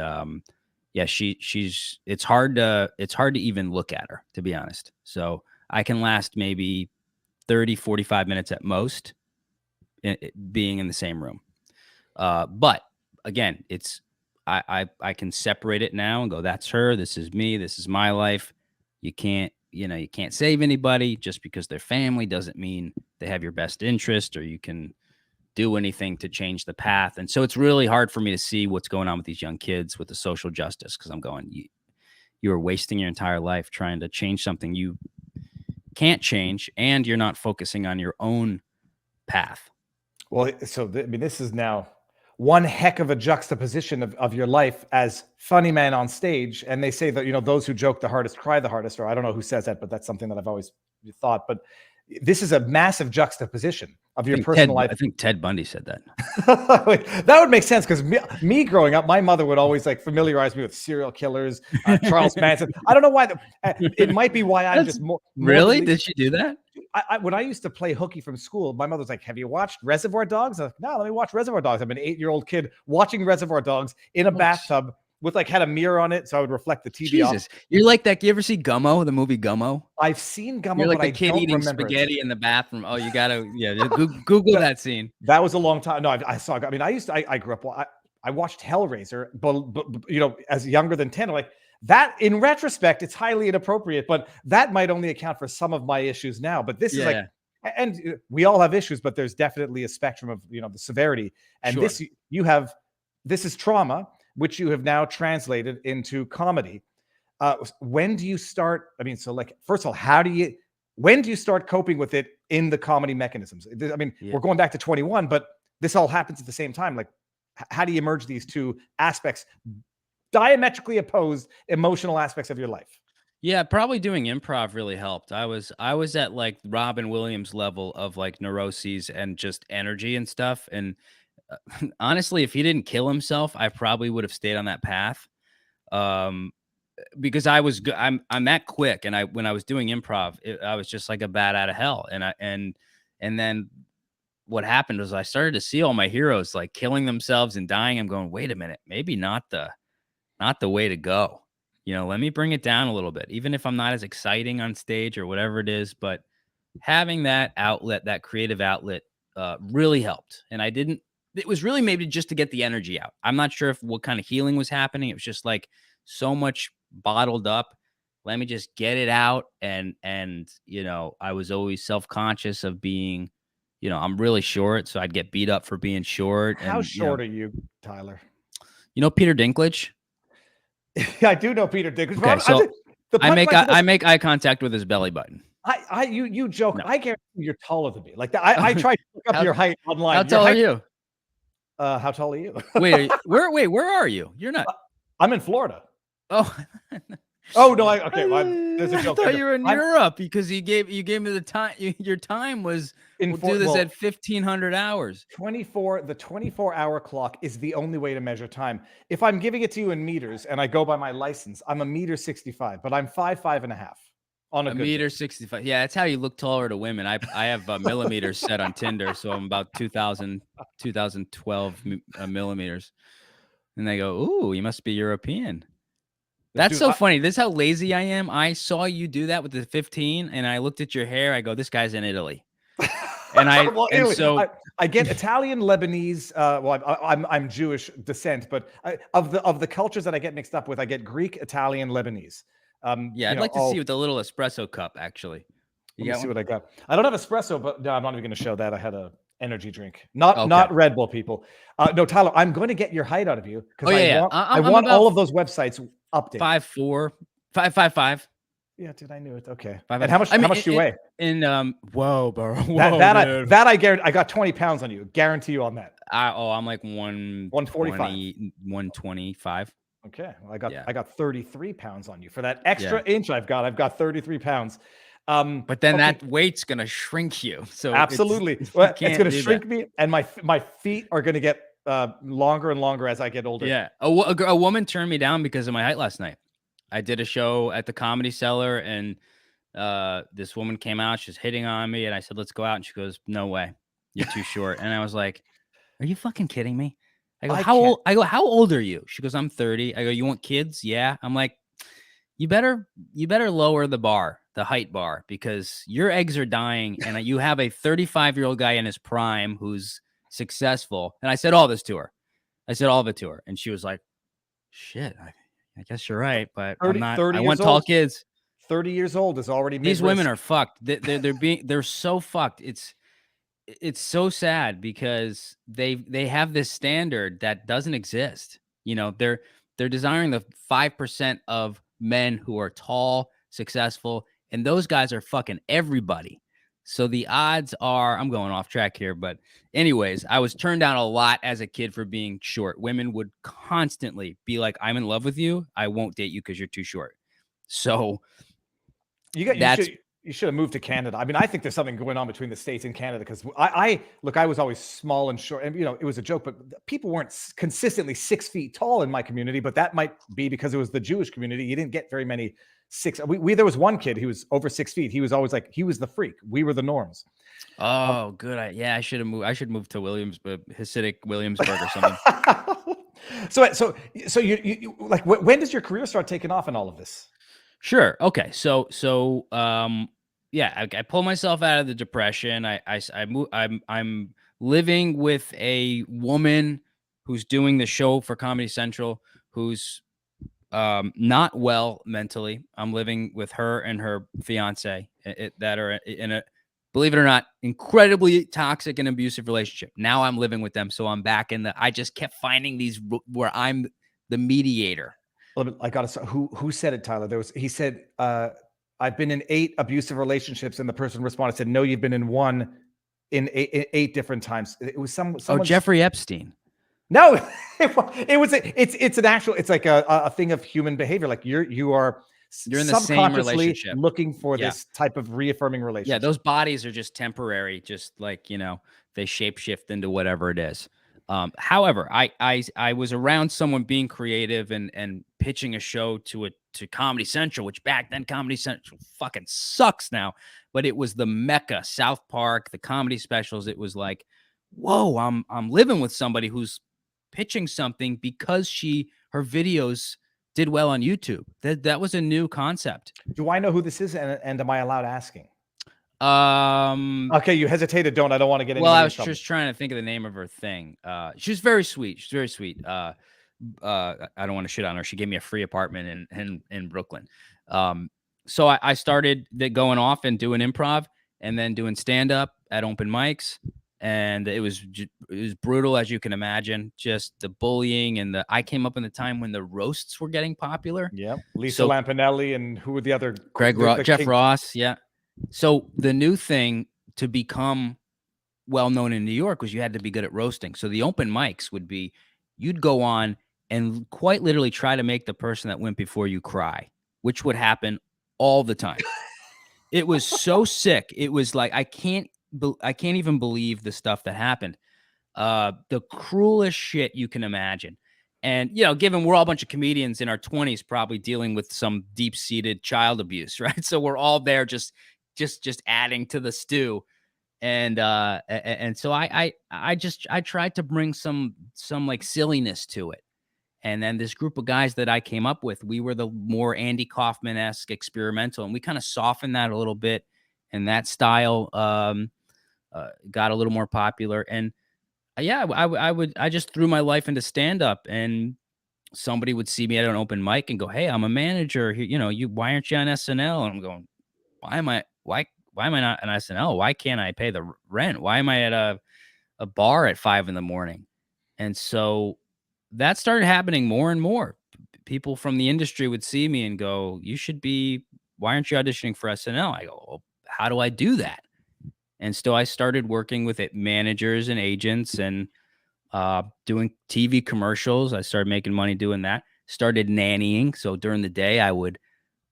it's hard to even look at her, to be honest. So I can last maybe 30, 45 minutes at most being in the same room. But again, I can separate it now and go, that's her, this is me, this is my life. You can't save anybody. Just because they're family doesn't mean they have your best interest, or you can do anything to change the path. And so it's really hard for me to see what's going on with these young kids with the social justice, because I'm going, you are wasting your entire life trying to change something you can't change, and you're not focusing on your own path. Well, so I mean, this is now one heck of a juxtaposition of your life as funny man on stage. And they say that, you know, those who joke the hardest cry the hardest, or I don't know who says that, but that's something that I've always thought. But this is a massive juxtaposition of your personal life. I think Ted Bundy said that. That would make sense, because me growing up, my mother would always like familiarize me with serial killers, Charles Manson. I don't know why. It might be why I'm just more. Really? Did she do that? When I used to play hooky from school, my mother's like, "Have you watched Reservoir Dogs?" I was like, "No, let me watch Reservoir Dogs." I'm an 8-year-old kid watching Reservoir Dogs in a bathtub with like had a mirror on it, so I would reflect the TV. Jesus, you're like that. You ever see Gummo, the movie Gummo? I've seen Gummo, You're like but the I kid don't eating remember spaghetti in the bathroom. Oh, you gotta, Google that scene. That was a long time. No, I saw. I mean, I grew up. I watched Hellraiser, but you know, as younger than 10, like that. In retrospect, it's highly inappropriate, but that might only account for some of my issues now. But this is like. And we all have issues, but there's definitely a spectrum of, you know, the severity. And Sure. this is trauma, which you have now translated into comedy. When do you start? I mean, so like, first of all, when do you start coping with it in the comedy mechanisms? I mean, we're going back to 21, but this all happens at the same time. Like, how do you merge these two aspects, diametrically opposed emotional aspects of your life? Yeah, probably doing improv really helped. I was at like Robin Williams level of like neuroses and just energy and stuff. And honestly, if he didn't kill himself, I probably would have stayed on that path. Because I'm that quick. And when I was doing improv, I was just like a bat out of hell. And then what happened was I started to see all my heroes like killing themselves and dying. I'm going, wait a minute, maybe not the way to go. You know, let me bring it down a little bit, even if I'm not as exciting on stage or whatever it is. But having that outlet, that creative outlet, really helped. And it was really maybe just to get the energy out. I'm not sure what kind of healing was happening. It was just like so much bottled up. Let me just get it out. And, you know, I was always self-conscious of being, you know, I'm really short. So I'd get beat up for being short. How short are you, Tyler? You know, Peter Dinklage? I do know Peter Dinklage. Okay, so I make eye contact with his belly button. You joke. No. I guarantee you're taller than me. Like I tried to look up your height online. How tall are you? How tall are you? Where are you? You're not. I'm in Florida. Oh. Oh no! Well, there's a joke. I thought you were in Europe, because you gave me the time. Your time was we'll do this at 1,500 hours. The 24-hour clock is the only way to measure time. If I'm giving it to you in meters and I go by my license, I'm 1.65 m, but I'm 5'5.5" on a meter 65. Yeah, that's how you look taller to women. I have millimeters set on Tinder, so I'm about 2012 millimeters, and they go, "Ooh, you must be European." That's so funny. This is how lazy I am. I saw you do that with the 15, and I looked at your hair. I go, "This guy's in Italy." And I get Italian, Lebanese. I'm Jewish descent, but of the cultures that I get mixed up with, I get Greek, Italian, Lebanese. I'd like to see with the little espresso cup, actually. Let me see what I got. I don't have espresso, but no, I'm not even going to show that. I had a energy drink, not Red Bull, people. No, Tyler, I'm going to get your height out of you, because I want all of those websites updated. 5'4", 5'5". Yeah, dude, I knew it. Okay. 5'5". And how much do you weigh? Whoa, bro. Whoa, that I guarantee. I got 20 pounds on you. Guarantee you on that. I'm like 145. 125. Okay. Well, I got 33 pounds on you for that extra inch I've got 33 pounds. But then that weight's gonna shrink you. So absolutely, it's going to shrink me, and my feet are going to get longer and longer as I get older. Yeah, a woman turned me down because of my height last night. I did a show at the Comedy Cellar, and this woman came out. She's hitting on me, and I said, "Let's go out." And she goes, "No way, you're too short." And I was like, "Are you fucking kidding me?" I go, how old are you? She goes, "I'm 30. I go, "You want kids?" Yeah. I'm like, you better lower the bar, the height bar, because your eggs are dying, and you have a 35-year-old guy in his prime who's successful. And I said all this to her. I said all of it to her, and she was like, "Shit, I guess you're right, but 30, I'm not. 30 I years want old. tall kids." 30 years old is already these women are fucked. They're so fucked. it's so sad because they have this standard that doesn't exist. You know, they're desiring the 5% of men who are tall, successful, and those guys are fucking everybody. So the odds are, I'm going off track here, but anyways, I was turned down a lot as a kid for being short. Women would constantly be like, "I'm in love with you. I won't date you because you're too short." So You that's should have moved to Canada. I mean, I think there's something going on between the States and Canada because I look, I was always small and short, and you know, it was a joke, but people weren't consistently 6 feet tall in my community. But that might be because it was the Jewish community. You didn't get very many six. There was one kid who was over 6 feet. He was always like, he was the freak. We were the norms. oh good. I should have moved. I should move to Hasidic Williamsburg or something. So you like, when does your career start taking off in all of this? Sure. Okay. Yeah, I pull myself out of the depression. I'm living with a woman who's doing the show for Comedy Central, who's not well mentally. I'm living with her and her fiance that are in a, believe it or not, incredibly toxic and abusive relationship. Now I'm living with them, so I'm back in the. I just kept finding these where I'm the mediator. I got to. Who said it, Tyler? He said, "I've been in 8 abusive relationships," and the person responded, said, "No, you've been in one, in 8 different times." It was someone. Jeffrey Epstein. No, it was. It's an actual. It's like a thing of human behavior. Like you're in the same relationship, looking for this type of reaffirming relationship. Yeah, those bodies are just temporary. Just like, you know, they shapeshift into whatever it is. However, I was around someone being creative and pitching a show to Comedy Central, which back then Comedy Central fucking sucks now, but it was the Mecca, South Park, the comedy specials. It was like, whoa, I'm living with somebody who's pitching something because her videos did well on YouTube. That was a new concept. Do I know who this is, and am I allowed asking? Okay, you hesitated. I don't want to get into. Well, I was just trying to think of the name of her thing. She's very sweet. She's very sweet. I don't want to shit on her. She gave me a free apartment in Brooklyn. So I started going off and doing improv, and then doing stand up at open mics, and it was brutal, as you can imagine. Just the bullying and I came up in the time when the roasts were getting popular. Yeah, Lisa Lampanelli, and who were the other? Jeff Ross. Yeah. So the new thing to become well-known in New York was you had to be good at roasting. So the open mics would be, you'd go on and quite literally try to make the person that went before you cry, which would happen all the time. It was so sick. It was like, I can't even believe the stuff that happened. The cruelest shit you can imagine. And, you know, given we're all a bunch of comedians in our 20s, probably dealing with some deep-seated child abuse, right? So we're all there just adding to the stew. And so I tried to bring some like silliness to it. And then this group of guys that I came up with, we were the more Andy Kaufman-esque experimental, and we kind of softened that a little bit, and that style got a little more popular. And yeah, I just threw my life into stand up, and somebody would see me at an open mic and go, "Hey, I'm a manager here. You know, why aren't you on SNL?" And I'm going, why am I not on SNL? Why can't I pay the rent? Why am I at a bar at 5 a.m? And so that started happening more and more. People from the industry would see me and go, why aren't you auditioning for SNL? I go, well, how do I do that? And so I started working with managers and agents and doing TV commercials. I started making money doing that. Started nannying. So during the day, I would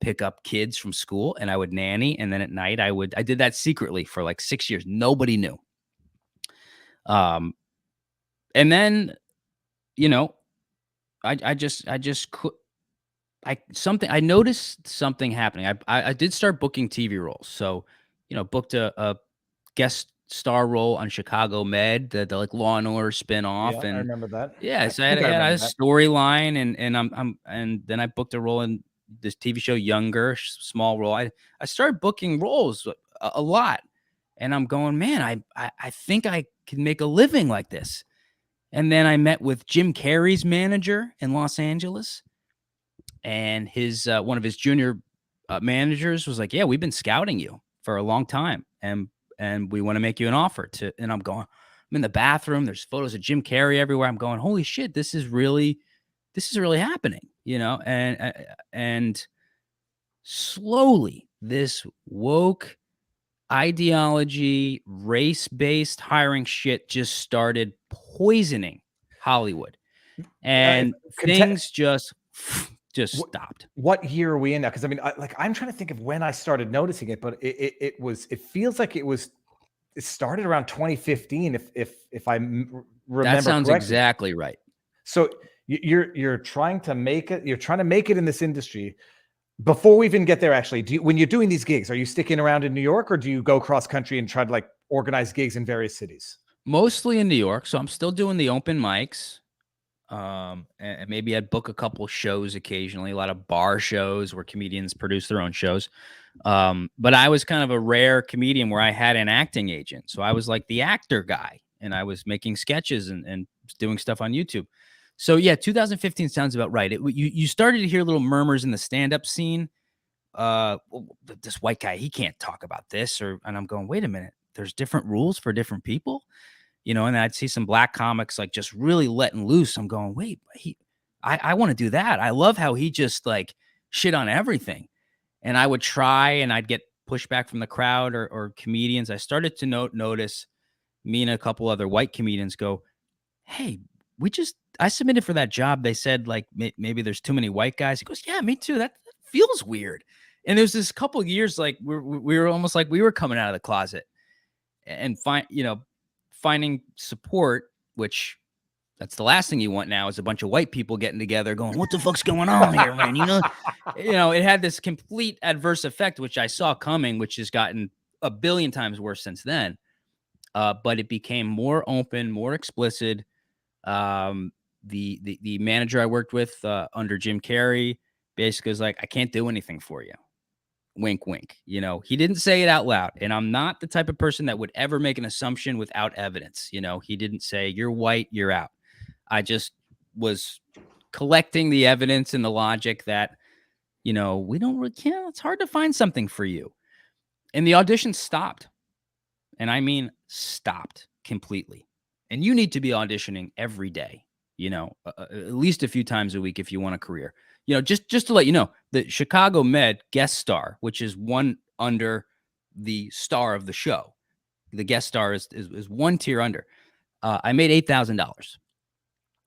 pick up kids from school and I would nanny. And then at night, I did that secretly for like 6 years. Nobody knew. And then, you know, I noticed something happening. I did start booking TV roles. So, you know, booked a guest star role on Chicago Med, the like Law and Order spinoff. Yeah, and I remember that. Yeah, so I had a storyline, and then I booked a role in this TV show, Younger, small role. I started booking roles a lot, and I'm going, man, I think I can make a living like this. And then I met with Jim Carrey's manager in Los Angeles, and his one of his junior managers was like, "Yeah, we've been scouting you for a long time, and and we want to make you an offer to. And I'm in the bathroom. There's photos of Jim Carrey everywhere. I'm going, holy shit, this is really happening, and slowly this woke ideology, race-based hiring shit just started poisoning Hollywood, and things just stopped. What year are we in now? Because I mean, I'm trying to think of when I started noticing it, but it feels like it started around 2015, if I remember That sounds correctly. exactly right. So you're trying to make it. You're trying to make it in this industry. Before we even get there, actually, when you're doing these gigs, are you sticking around in New York, or do you go cross country and try to like organize gigs in various cities? Mostly in New York, so I'm still doing the open mics. And maybe I'd book a couple shows occasionally, a lot of bar shows where comedians produce their own shows. But I was kind of a rare comedian where I had an acting agent. So I was like the actor guy, and I was making sketches and doing stuff on YouTube. So yeah, 2015 sounds about right. You started to hear little murmurs in the stand-up scene. This white guy, he can't talk about this, and I'm going, wait a minute, there's different rules for different people. And I'd see some black comics like just really letting loose. I'm going, wait, I want to do that. I love how he just like shit on everything. And I would try, and I'd get pushback from the crowd or comedians. I started to notice me and a couple other white comedians go, hey, I submitted for that job. They said like maybe there's too many white guys. He goes, yeah, me too. That feels weird. And there's this couple of years like we were almost like we were coming out of the closet and finding support, which that's the last thing you want now is a bunch of white people getting together going, what the fuck's going on here, man? It had this complete adverse effect, which I saw coming, which has gotten a billion times worse since then. But it became more open, more explicit. The manager I worked with under Jim Carrey basically was like, I can't do anything for you. Wink, wink. He didn't say it out loud. And I'm not the type of person that would ever make an assumption without evidence. He didn't say, you're white, you're out. I just was collecting the evidence and the logic that, we don't really care. It's hard to find something for you. And the audition stopped. And I mean, stopped completely. And you need to be auditioning every day, at least a few times a week if you want a career. Just to let you know, the Chicago Med guest star, which is one under the star of the show, the guest star is one tier under. I made $8,000,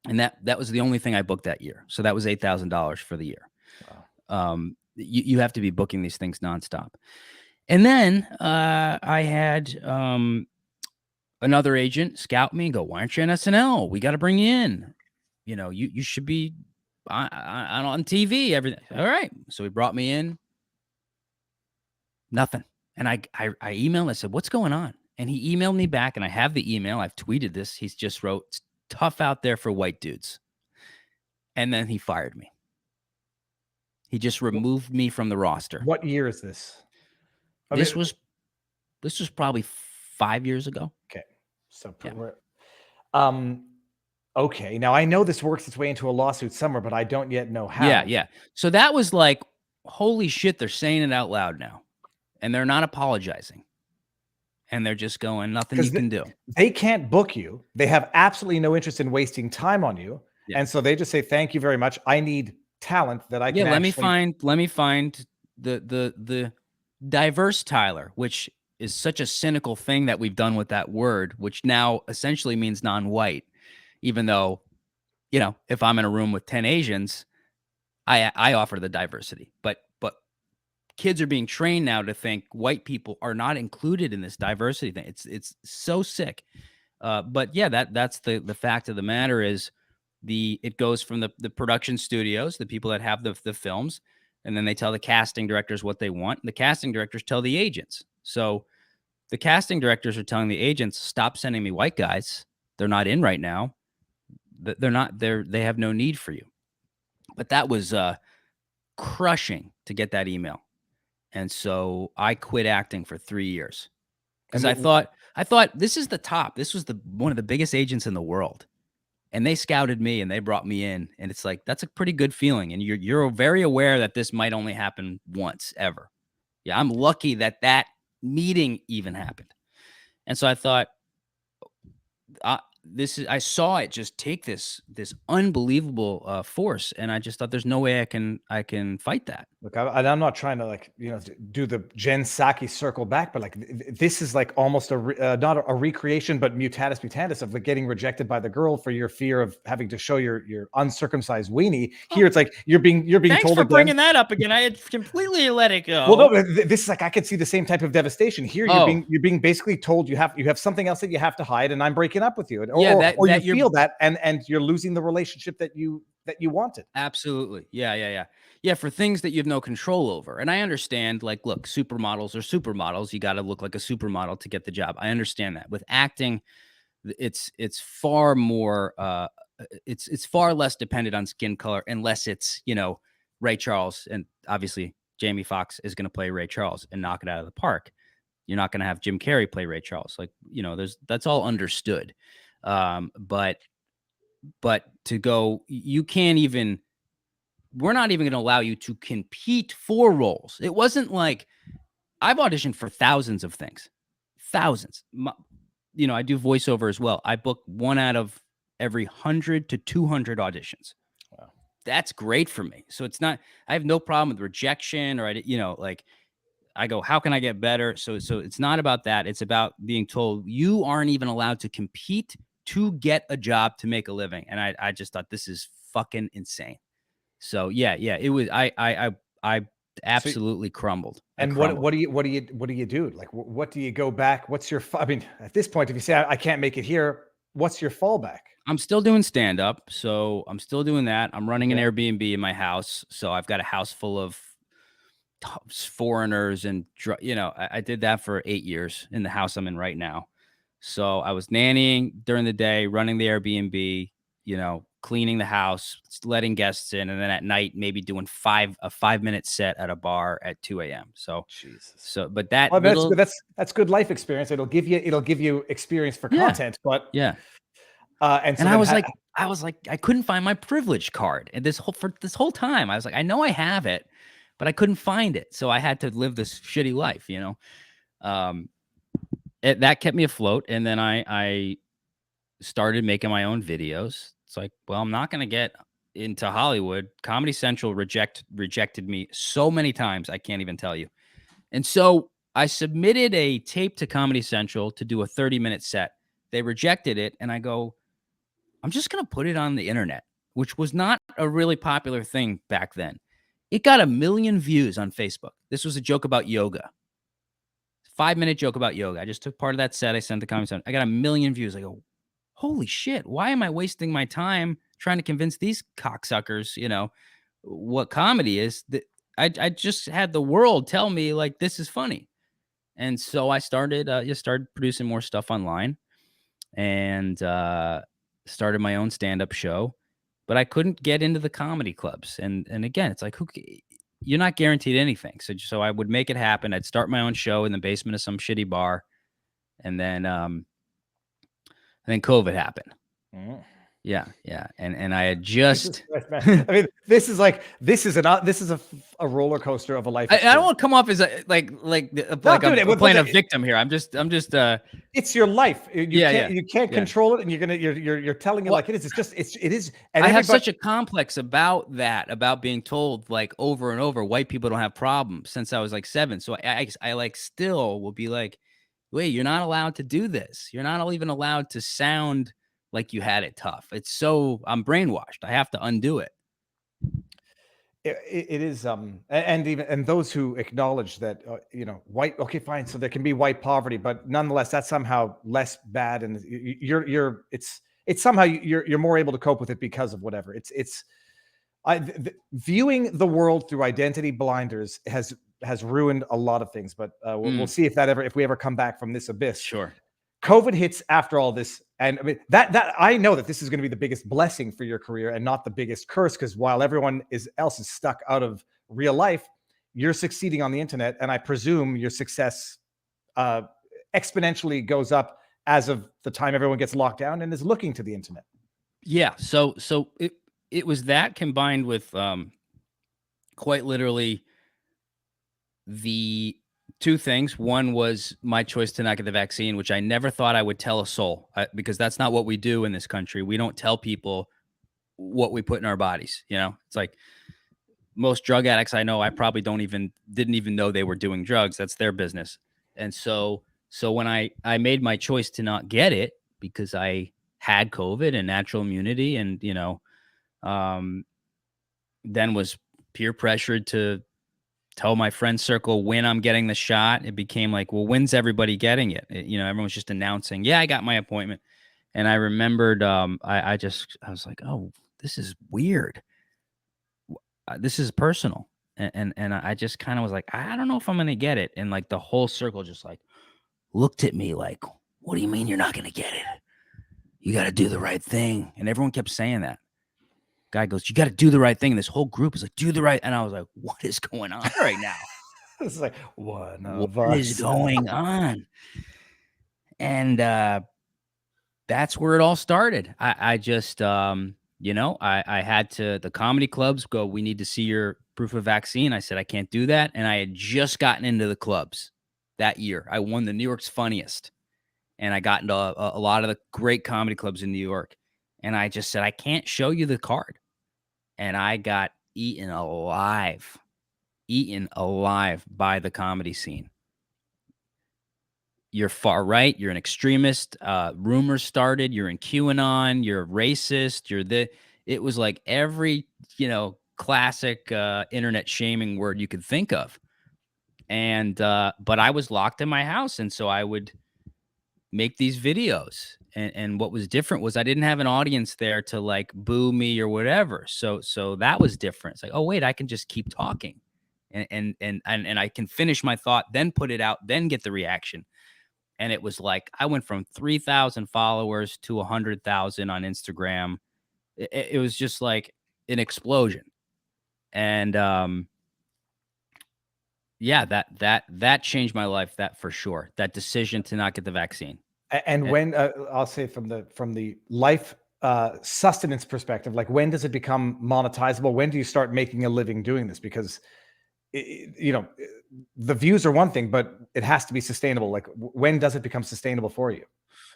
and that was the only thing I booked that year. So that was $8,000 for the year. Wow. You have to be booking these things nonstop. And then I had another agent scout me and go, why aren't you on SNL? We got to bring you in. You should be on TV, everything. All right. So he brought me in. Nothing. And I emailed, I said, what's going on? And he emailed me back, and I have the email. I've tweeted this. He's just wrote, it's tough out there for white dudes. And then he fired me. He just removed me from the roster. What year is this? This was probably 5 years ago. Okay. So okay. Now I know this works its way into a lawsuit somewhere, but I don't yet know how. Yeah. So that was like, holy shit, they're saying it out loud now. And they're not apologizing. And they're just going, nothing you can do. They can't book you. They have absolutely no interest in wasting time on you. Yeah. And so they just say, thank you very much. I need talent that I can let me find the diverse Tyler, which is such a cynical thing that we've done with that word, which now essentially means non-white, even though, if I'm in a room with 10 Asians, I offer the diversity, but kids are being trained now to think white people are not included in this diversity thing. It's so sick. But yeah, that's the fact of the matter is it goes from the production studios, the people that have the films, and then they tell the casting directors what they want. And the casting directors tell the agents. So the casting directors are telling the agents, stop sending me white guys. They're not in right now. They have no need for you. But that was crushing to get that email. And so I quit acting for 3 years because I thought this is the top. This was one of the biggest agents in the world. And they scouted me and they brought me in. And it's like, that's a pretty good feeling. And you're very aware that this might only happen once ever. Yeah, I'm lucky that meeting even happened. And so I thought, I saw it just take this unbelievable force, and I just thought there's no way I can fight that. Look, I'm not trying to like do the Jen Psaki circle back, but like this is like almost not a recreation, but mutatis mutandis of like getting rejected by the girl for your fear of having to show your uncircumcised weenie. Here, it's like you're being Thanks told for again. bringing that up again. I had completely let it go. Well, no, this is like I could see the same type of devastation here. You're being basically told you have something else that you have to hide, and I'm breaking up with you, or you feel that, and you're losing the relationship that you wanted. Absolutely. Yeah, for things that you have no control over. And I understand, like, look, supermodels are supermodels. You got to look like a supermodel to get the job. I understand that. With acting, it's far more it's far less dependent on skin color, unless it's, Ray Charles, and obviously Jamie Foxx is going to play Ray Charles and knock it out of the park. You're not going to have Jim Carrey play Ray Charles. Like, that's all understood. But to go, we're not even going to allow you to compete for roles. It wasn't like I've auditioned for thousands of things, thousands. I do voiceover as well. I book 1 out of every 100 to 200 auditions. Wow. That's great for me. So it's not, I have no problem with rejection, or I go, how can I get better? So it's not about that. It's about being told you aren't even allowed to compete to get a job to make a living. And I just thought, this is fucking insane. So yeah, it was, I absolutely crumbled. And what do you do? Like, what do you go back? What's your, I mean, at this point, if you say, I can't make it here, what's your fallback? I'm still doing stand-up. So I'm still doing that. I'm running an Airbnb in my house. So I've got a house full of foreigners, and I did that for 8 years in the house I'm in right now. So I was nannying during the day, running the Airbnb, cleaning the house, letting guests in, and then at night maybe doing a 5-minute set at a bar at 2 a.m. So Jesus. But that that's good life experience. It'll give you experience for content. But I was like, I couldn't find my privilege card, and this whole time I was like, I know I have it, but I couldn't find it. So I had to live this shitty life, that kept me afloat. And then I started making my own videos. It's like, well, I'm not going to get into Hollywood. Comedy Central rejected me so many times, I can't even tell you. And so I submitted a tape to Comedy Central to do a 30-minute set. They rejected it. And I go, I'm just going to put it on the internet, which was not a really popular thing back then. It got 1 million views on Facebook. This was a joke about yoga. 5-minute joke about yoga. I just took part of that set. I sent the Comedy Central. I got 1 million views. I go, holy shit, why am I wasting my time trying to convince these cocksuckers, what comedy is? I just had the world tell me, like, this is funny. And so I started producing more stuff online, and started my own stand-up show, but I couldn't get into the comedy clubs. And again, it's like, you're not guaranteed anything. So I would make it happen. I'd start my own show in the basement of some shitty bar. And then COVID happened. Mm. Yeah. And I had just, I mean, this is a roller coaster of a life. I don't want to come off as I'm playing a victim here. I'm just, it's your life. You can't control it. And you're telling it like it is. It is. And I have such a complex about that, about being told like over and over, white people don't have problems, since I was like 7. So I like still will be like, wait, you're not allowed to do this. You're not even allowed to sound like you had it tough. I'm brainwashed. I have to undo it. It is, and those who acknowledge that, white, okay, fine. So there can be white poverty, but nonetheless, that's somehow less bad. And it's somehow you're more able to cope with it because of whatever. Viewing the world through identity blinders has ruined a lot of things, but we'll see if we ever come back from this abyss. Sure. COVID hits after all this. And I mean, that I know that this is going to be the biggest blessing for your career and not the biggest curse, because while everyone else is stuck out of real life, you're succeeding on the internet. And I presume your success exponentially goes up as of the time everyone gets locked down and is looking to the internet. Yeah. So it was that combined with quite literally the two things. One was my choice to not get the vaccine, which I never thought I would tell a soul, because that's not what we do in this country. We don't tell people what we put in our bodies. It's like most drug addicts I know, I probably didn't even know they were doing drugs. That's their business. And so when I made my choice to not get it because I had COVID and natural immunity, and then was peer pressured to tell my friend circle when I'm getting the shot. It became like, well, when's everybody getting it? Everyone's just announcing, yeah, I got my appointment. And I remembered, I was like, oh, this is weird. This is personal. And I just kind of was like, I don't know if I'm going to get it. And like the whole circle just like looked at me like, what do you mean you're not going to get it? You got to do the right thing. And everyone kept saying that. Guy goes, you got to do the right thing. And this whole group is like, do the right. And I was like, what is going on right now? It's like, what is going on? And that's where it all started. I just, I had to, the comedy clubs go, we need to see your proof of vaccine. I said, I can't do that. And I had just gotten into the clubs that year. I won the New York's Funniest. And I got into a lot of the great comedy clubs in New York. And I just said, I can't show you the card. And I got eaten alive by the comedy scene. You're far right. You're an extremist. Rumors started. You're in QAnon. You're racist. It was like every, classic internet shaming word you could think of. And, but I was locked in my house. And so I would make these videos. And what was different was I didn't have an audience there to like boo me or whatever. So that was different. It's like, oh wait, I can just keep talking and I can finish my thought, then put it out, then get the reaction. And it was like, I went from 3,000 followers to 100,000 on Instagram. It was just like an explosion. And, yeah, that changed my life, that for sure. That decision to not get the vaccine. And when I'll say from the life sustenance perspective, like when does it become monetizable? When do you start making a living doing this? Because the views are one thing, but it has to be sustainable. Like when does it become sustainable for you?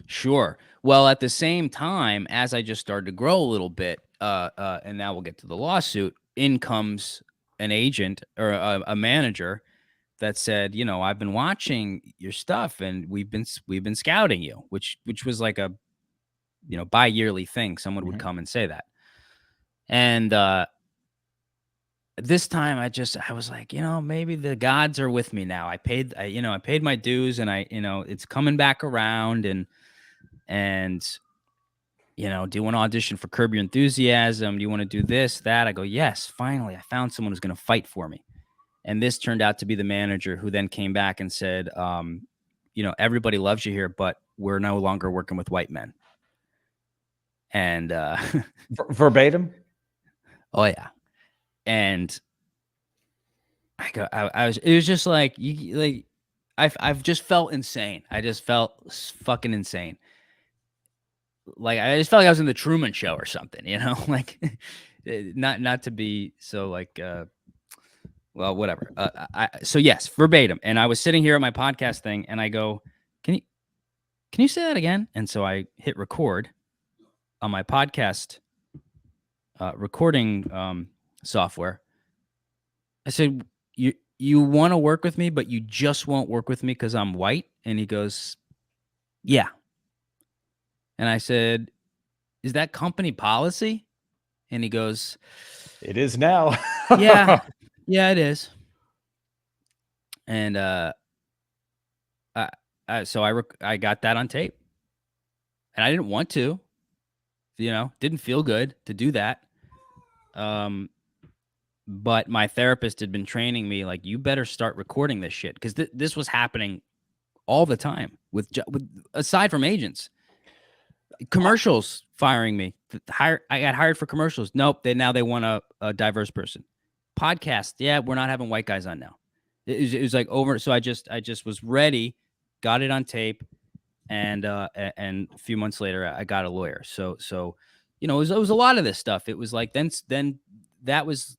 Sure. Well, at the same time, as I just started to grow a little bit, and now we'll get to the lawsuit, in comes an agent or a manager that said, I've been watching your stuff and we've been scouting you, which was like a, bi-yearly thing. Someone would come and say that. And, this time I was like, maybe the gods are with me now. I paid my dues and it's coming back around and, do you want to audition for Curb Your Enthusiasm? Do you want to do this, that? I go, yes, finally. I found someone who's going to fight for me. And this turned out to be the manager who then came back and said, everybody loves you here, but we're no longer working with white men. And verbatim. Oh yeah. And it was just like, I've just felt insane. I just felt fucking insane. Like, I just felt like I was in the Truman Show or something, like not to be so like, well, whatever. So yes, verbatim. And I was sitting here at my podcast thing and I go, can you say that again? And so I hit record on my podcast recording software. I said, you want to work with me, but you just won't work with me because I'm white? And he goes, yeah. And I said, is that company policy? And he goes, it is now. Yeah, it is. And so I got that on tape, and I didn't want to, didn't feel good to do that. But my therapist had been training me like, you better start recording this shit, because this was happening all the time with aside from agents. Commercials firing me. I got hired for commercials. Nope. Now they want a diverse person. Podcast. Yeah, we're not having white guys on now. It was like over. So I just was ready, got it on tape, and a few months later I got a lawyer. So it was a lot of this stuff. It was like then that was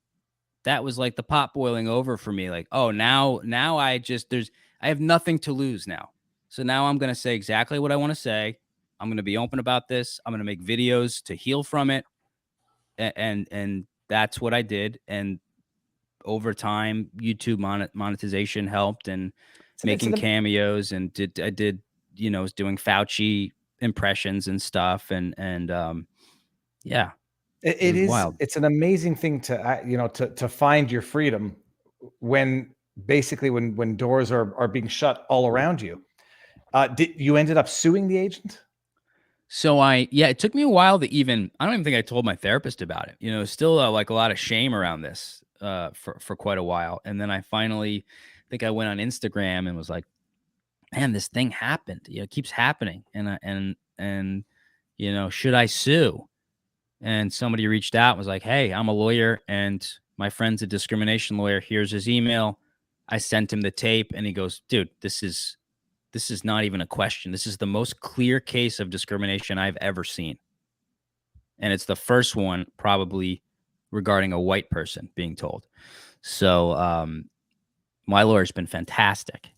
like the pot boiling over for me. Like, oh, now I I have nothing to lose now. So now I'm going to say exactly what I want to say. I'm going to be open about this. I'm going to make videos to heal from it. And that's what I did. And over time, YouTube monetization helped, and making cameos, and I did, was doing Fauci impressions and stuff. And yeah, it is wild. It's an amazing thing to find your freedom when basically when doors are being shut all around you. Did you ended up suing the agent? So it took me a while to I don't even think I told my therapist about it. Still like a lot of shame around this for quite a while. And then I finally think I went on Instagram and was like, man, this thing happened. It keeps happening. And should I sue? And somebody reached out and was like, hey, I'm a lawyer and my friend's a discrimination lawyer. Here's his email. I sent him the tape and he goes, dude, this is not even a question. This is the most clear case of discrimination I've ever seen. And it's the first one probably regarding a white person being told. So my lawyer's been fantastic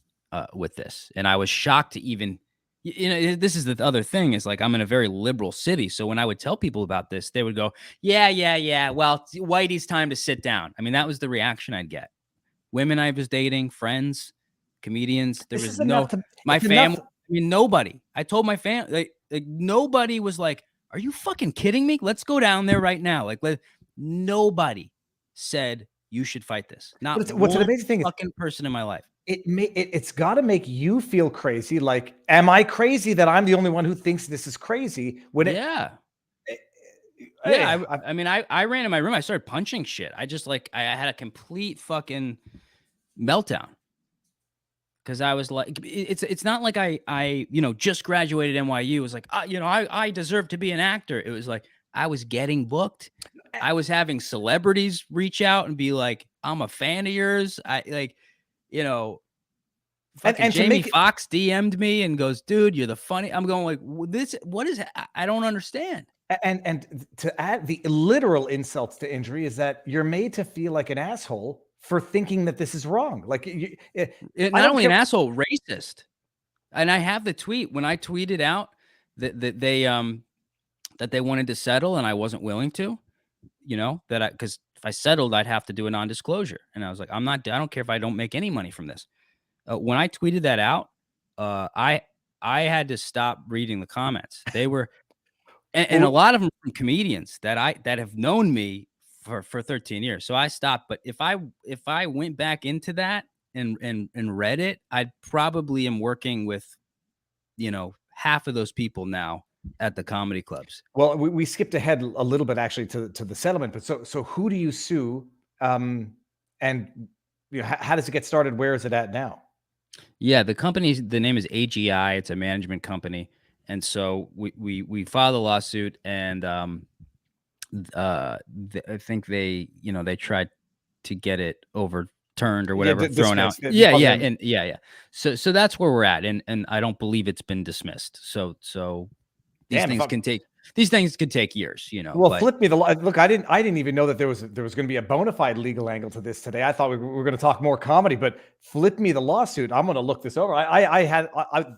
with this. And I was shocked to even, this is the other thing is like, I'm in a very liberal city. So when I would tell people about this, they would go, yeah. Well, Whitey's time to sit down. I mean, that was the reaction I'd get. Women I was dating, friends, comedians. There was my family. I mean, nobody. I told my family, like nobody was like, "Are you fucking kidding me? Let's go down there right now." Like, nobody said you should fight this. Not what's an amazing thing fucking person in my life. It's got to make you feel crazy. Like, am I crazy that I'm the only one who thinks this is crazy? I mean, I ran in my room. I started punching shit. I just I had a complete fucking meltdown. Because I was like, it's not like I just graduated NYU. It was like, I deserve to be an actor. It was like I was getting booked. I was having celebrities reach out and be like, I'm a fan of yours. And Jamie Foxx DM'd me and goes, dude, you're the funny. I'm going like, what is, I don't understand. And to add the literal insults to injury is that you're made to feel like an asshole for thinking that this is wrong. Like not only an asshole, racist. And I have the tweet when I tweeted out that they wanted to settle and I wasn't willing to, because if I settled, I'd have to do a non-disclosure. And I was like, I don't care if I don't make any money from this. When I tweeted that out, I had to stop reading the comments. They were, and a lot of them from comedians that have known me for 13 years. So I stopped. But if I went back into that and read it, I'd probably am working with, half of those people now at the comedy clubs. Well, we skipped ahead a little bit actually to the settlement. But so who do you sue? And how does it get started? Where is it at now? Yeah, the name is AGI. It's a management company. And so we filed a lawsuit and I think they tried to get it overturned or whatever, thrown out. Yeah. So that's where we're at, and I don't believe it's been dismissed. So these things can take years, Well, flip me the look. I didn't even know that there was going to be a bona fide legal angle to this today. I thought we were going to talk more comedy, but flip me the lawsuit. I'm going to look this over. I'd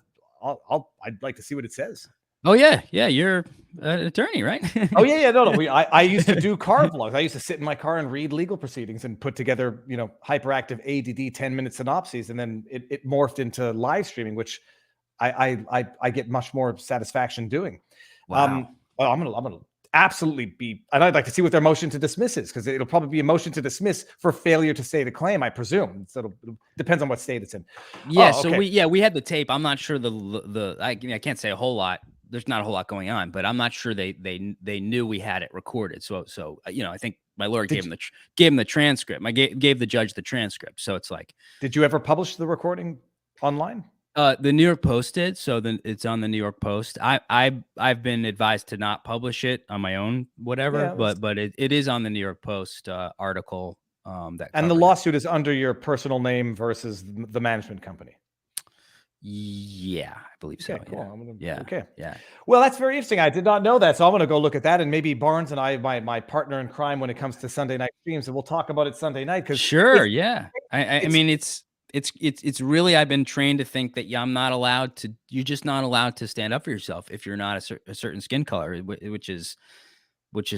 like to see what it says. Oh yeah, you're an attorney, right? Oh yeah. No. I used to do car vlogs. I used to sit in my car and read legal proceedings and put together, hyperactive ADD 10-minute synopses, and then it morphed into live streaming, which I get much more satisfaction doing. Wow. I'm gonna absolutely be, and I'd like to see what their motion to dismiss is, because it'll probably be a motion to dismiss for failure to state a claim, I presume. So it depends on what state it's in. Yeah. So we had the tape. I'm not sure I can't say a whole lot. There's not a whole lot going on, but I'm not sure they knew we had it recorded. So I think my lawyer gave him the transcript. I gave the judge the transcript. So it's like, did you ever publish the recording online? The New York Post did. So then it's on the New York Post. I've been advised to not publish it on my own, whatever, but it is on the New York Post article. And the lawsuit is under your personal name versus the management company. Yeah, I believe so. Okay, cool. Yeah. Okay. Yeah. Well, that's very interesting. I did not know that. So I'm going to go look at that. And maybe Barnes and I, my partner in crime when it comes to Sunday night streams, and we'll talk about it Sunday night. Sure. Yeah. I mean, it's it's really, I've been trained to think that you're just not allowed to stand up for yourself if you're not a certain skin color, which is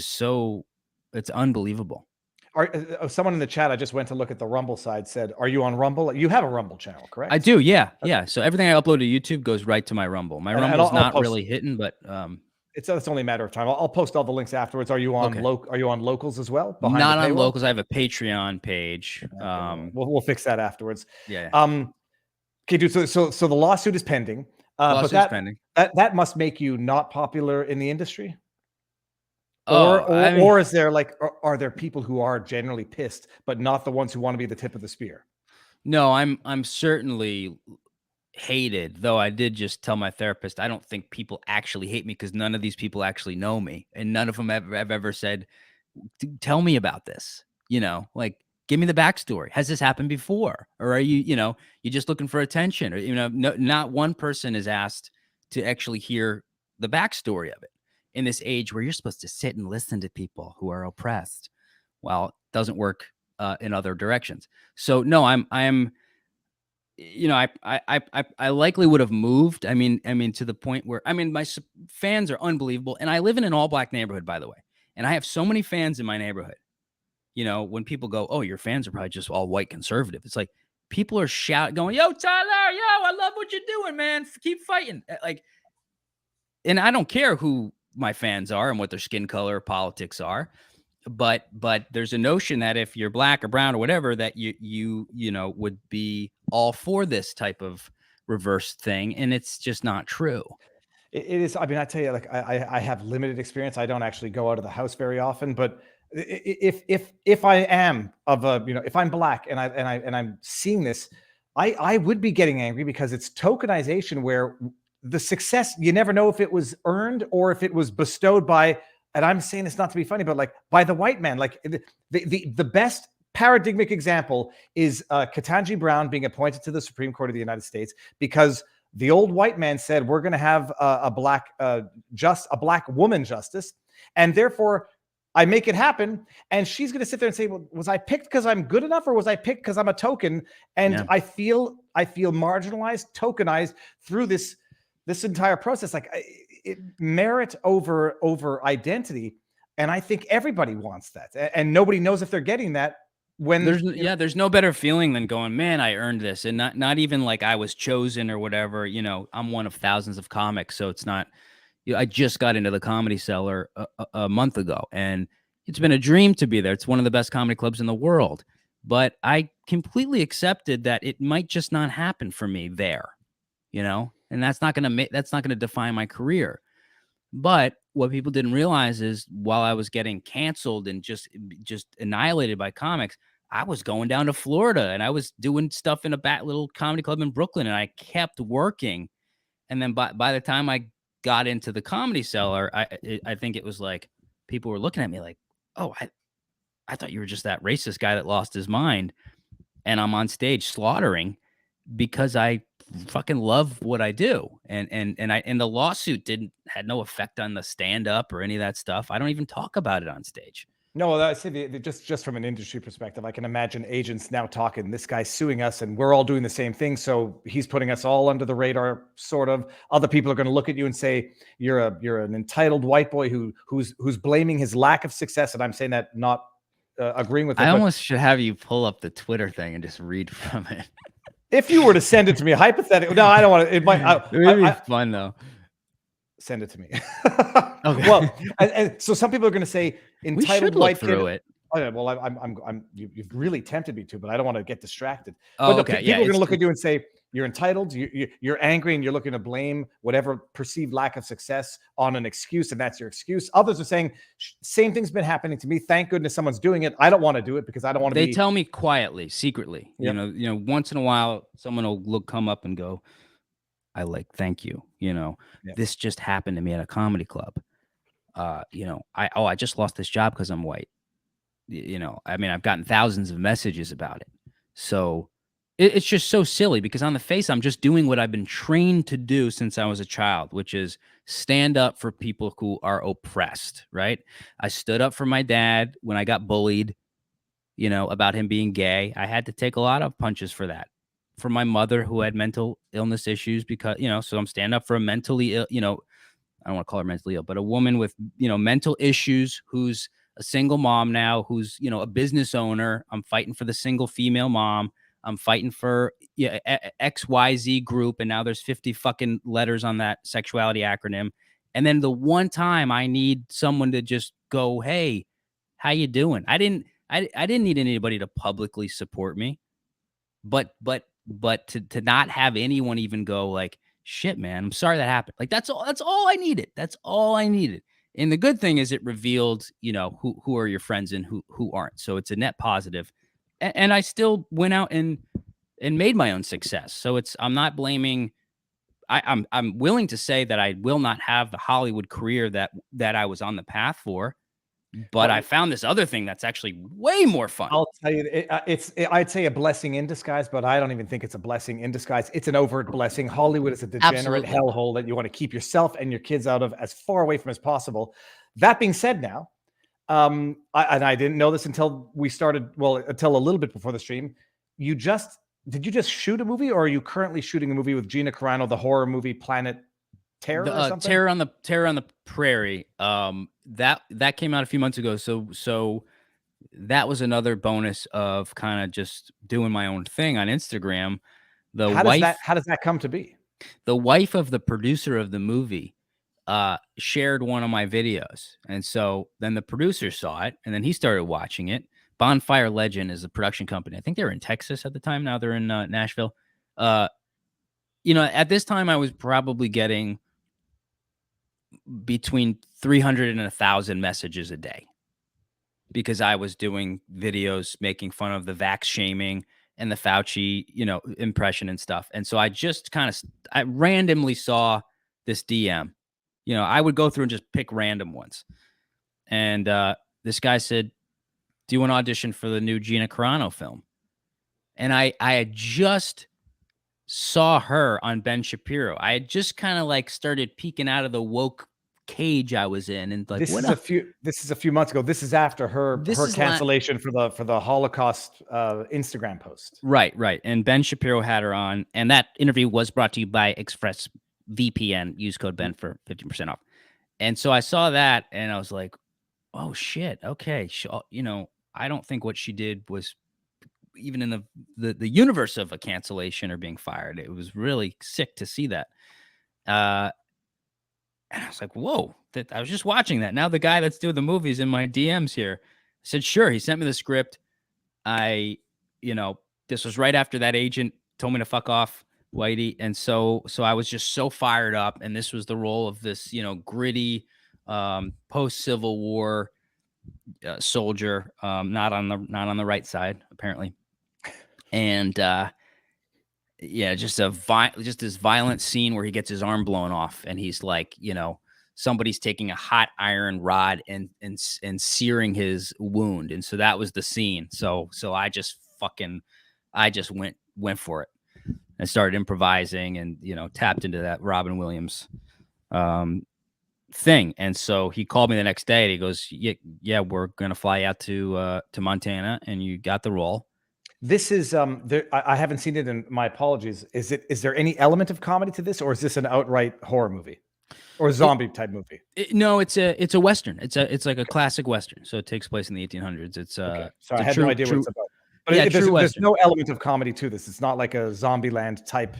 so, it's unbelievable. Someone in the chat, I just went to look at the Rumble side, said, "Are you on Rumble? You have a Rumble channel, correct?" I do, yeah, Okay. yeah. So everything I upload to YouTube goes right to my Rumble. My And Rumble's I'll not post- really hitting, but it's only a matter of time. I'll post all the links afterwards. Are you on Okay. Are you on locals as well? Behind not the on paywall? locals. I have a Patreon page. Okay, we'll fix that afterwards. Yeah. Okay, dude. So the lawsuit is pending. Lawsuit's pending. That must make you not popular in the industry. Oh, Or is there are there people who are generally pissed, but not the ones who want to be the tip of the spear? No, I'm certainly hated, though. I did just tell my therapist I don't think people actually hate me because none of these people actually know me, and none of them have ever said, "Tell me about this." Like, give me the backstory. Has this happened before, or are you you just looking for attention? Or no, not one person is asked to actually hear the backstory of it in this age where you're supposed to sit and listen to people who are oppressed. Well, it doesn't work in other directions. So no, I'm I likely would have moved. I mean, to the point where, my fans are unbelievable. And I live in an all black neighborhood, by the way. And I have so many fans in my neighborhood. When people go, "Oh, your fans are probably just all white conservative," it's like people are shouting, going, "Yo, Tyler, yo, I love what you're doing, man. Keep fighting." And I don't care who my fans are and what their skin color or politics are. But there's a notion that if you're black or brown or whatever, that you would be all for this type of reverse thing, and it's just not true. It is. I mean, I tell you, I have limited experience. I don't actually go out of the house very often, but if I am of a, if I'm black and I'm seeing this, I would be getting angry because it's tokenization where the success, you never know if it was earned or if it was bestowed by, and I'm saying this not to be funny, but by the white man. Like the best paradigmic example is Ketanji Brown being appointed to the Supreme Court of the United States because the old white man said, we're going to have a black woman justice, and therefore I make it happen. And she's going to sit there and say, well, was I picked because I'm good enough, or was I picked because I'm a token? And yeah. I feel marginalized, tokenized through this entire process. Like merit over identity. And I think everybody wants that, and nobody knows if they're getting that. When there's no better feeling than going, man, I earned this. And not even like I was chosen or whatever. I'm one of thousands of comics, so it's not. I just got into the Comedy Cellar a month ago, and it's been a dream to be there. It's one of the best comedy clubs in the world, but I completely accepted that it might just not happen for me there, and that's not gonna define my career. But what people didn't realize is while I was getting canceled and just annihilated by comics, I was going down to Florida and I was doing stuff in a little comedy club in Brooklyn, and I kept working. And then by the time I got into the Comedy Cellar, I think it was like people were looking at me like, "Oh, I thought you were just that racist guy that lost his mind." And I'm on stage slaughtering because I fucking love what I do. And the lawsuit had no effect on the stand-up or any of that stuff. I don't even talk about it on stage. No, that's just from an industry perspective. I can imagine agents now talking, this guy's suing us and we're all doing the same thing. So he's putting us all under the radar, sort of. Other people are going to look at you and say, you're an entitled white boy who's blaming his lack of success. And I'm saying that not agreeing with it. I almost should have you pull up the Twitter thing and just read from it. If you were to send it to me, hypothetically, no, I don't want to. It might. It would be fun though. Send it to me. Okay. Well, and so some people are going to say entitled white kid. It. Oh, yeah, well, you've really tempted me to, but I don't want to get distracted. Oh, but okay. People are going to look at you and say you're entitled. You're angry, and you're looking to blame whatever perceived lack of success on an excuse, and that's your excuse. Others are saying same thing's been happening to me. Thank goodness someone's doing it. I don't want to do it because I don't want to. They tell me quietly, secretly. Yep. Once in a while, someone will come up and go, "I thank you." Yep. This just happened to me at a comedy club. I just lost this job because I'm white. I've gotten thousands of messages about it. So it's just so silly because on the face, I'm just doing what I've been trained to do since I was a child, which is stand up for people who are oppressed, right? I stood up for my dad when I got bullied, about him being gay. I had to take a lot of punches for that. for my mother who had mental illness issues because, so I'm standing up for a mentally ill, I don't want to call her mentally ill, but a woman with, mental issues who's a single mom now, who's, a business owner. I'm fighting for the single female mom. I'm fighting for XYZ group. And now there's 50 fucking letters on that sexuality acronym. And then the one time I need someone to just go, hey, how you doing? I didn't need anybody to publicly support me, but to not have anyone even go like, shit, man, I'm sorry that happened. Like that's all I needed. That's all I needed. And the good thing is it revealed, who are your friends and who aren't. So it's a net positive. And I still went out and made my own success. So I'm not blaming. I'm willing to say that I will not have the Hollywood career that I was on the path for. But I found this other thing that's actually way more fun. I'll tell you, I'd say a blessing in disguise, but I don't even think it's a blessing in disguise. It's an overt blessing. Hollywood is a degenerate hellhole that you want to keep yourself and your kids out of as far away from as possible. That being said, now, I didn't know this until we started. Well, until a little bit before the stream. Did you just shoot a movie, or are you currently shooting a movie with Gina Carano, the horror movie Planet Terror or something? Terror on the Prairie. That came out a few months ago. So that was another bonus of kind of just doing my own thing on Instagram. How does that come to be? The wife of the producer of the movie shared one of my videos, and so then the producer saw it, and then he started watching it. Bonfire Legend is a production company. I think they were in Texas at the time. Now they're in Nashville. At this time I was probably getting between 300 and 1,000 messages a day because I was doing videos making fun of the vax shaming and the Fauci, impression and stuff. And so I just I randomly saw this DM. I would go through and just pick random ones. And this guy said, do you want to audition for the new Gina Carano film? And I had just saw her on Ben Shapiro. I had just kind of like started peeking out of the woke cage I was in, and like, this is a few months ago. This is after her cancellation for the Holocaust Instagram post. Right. And Ben Shapiro had her on, and that interview was brought to you by ExpressVPN. Use code Ben for 15% off. And so I saw that, and I was like, oh shit, okay, I don't think what she did was even in the universe of a cancellation or being fired. It was really sick to see that. And I was like, whoa, I was just watching that. Now the guy that's doing the movies in my DMs here said, sure. He sent me the script. This was right after that agent told me to fuck off, Whitey. And so I was just so fired up. And this was the role of this, gritty, post-Civil War soldier, not on the right side, apparently. And just this violent scene where he gets his arm blown off, and he's like, somebody's taking a hot iron rod and searing his wound, and so that was the scene. So I just went for it and started improvising, and tapped into that Robin Williams thing. And so he called me the next day, and he goes, yeah, we're gonna fly out to Montana, and you got the role. This is I haven't seen it, and my apologies. Is there any element of comedy to this, or is this an outright horror movie or zombie type movie? No, it's a Western. It's like a classic Western. So it takes place in the 1800s. It's okay. So I had no idea what it's about. But there's no element of comedy to this. It's not like a Zombieland type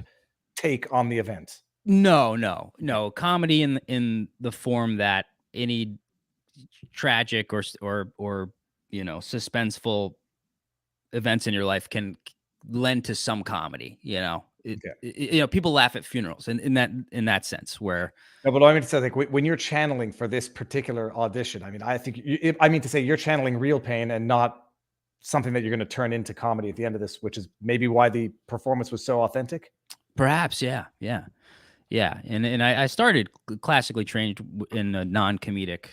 take on the event. No. Comedy in the form that any tragic or suspenseful events in your life can lend to some comedy. People laugh at funerals, and in that sense, where. No, but I mean to say, like, when you're channeling for this particular audition, I mean, I think you're channeling real pain and not something that you're going to turn into comedy at the end of this, which is maybe why the performance was so authentic. Perhaps, yeah. And I started classically trained in a non-comedic.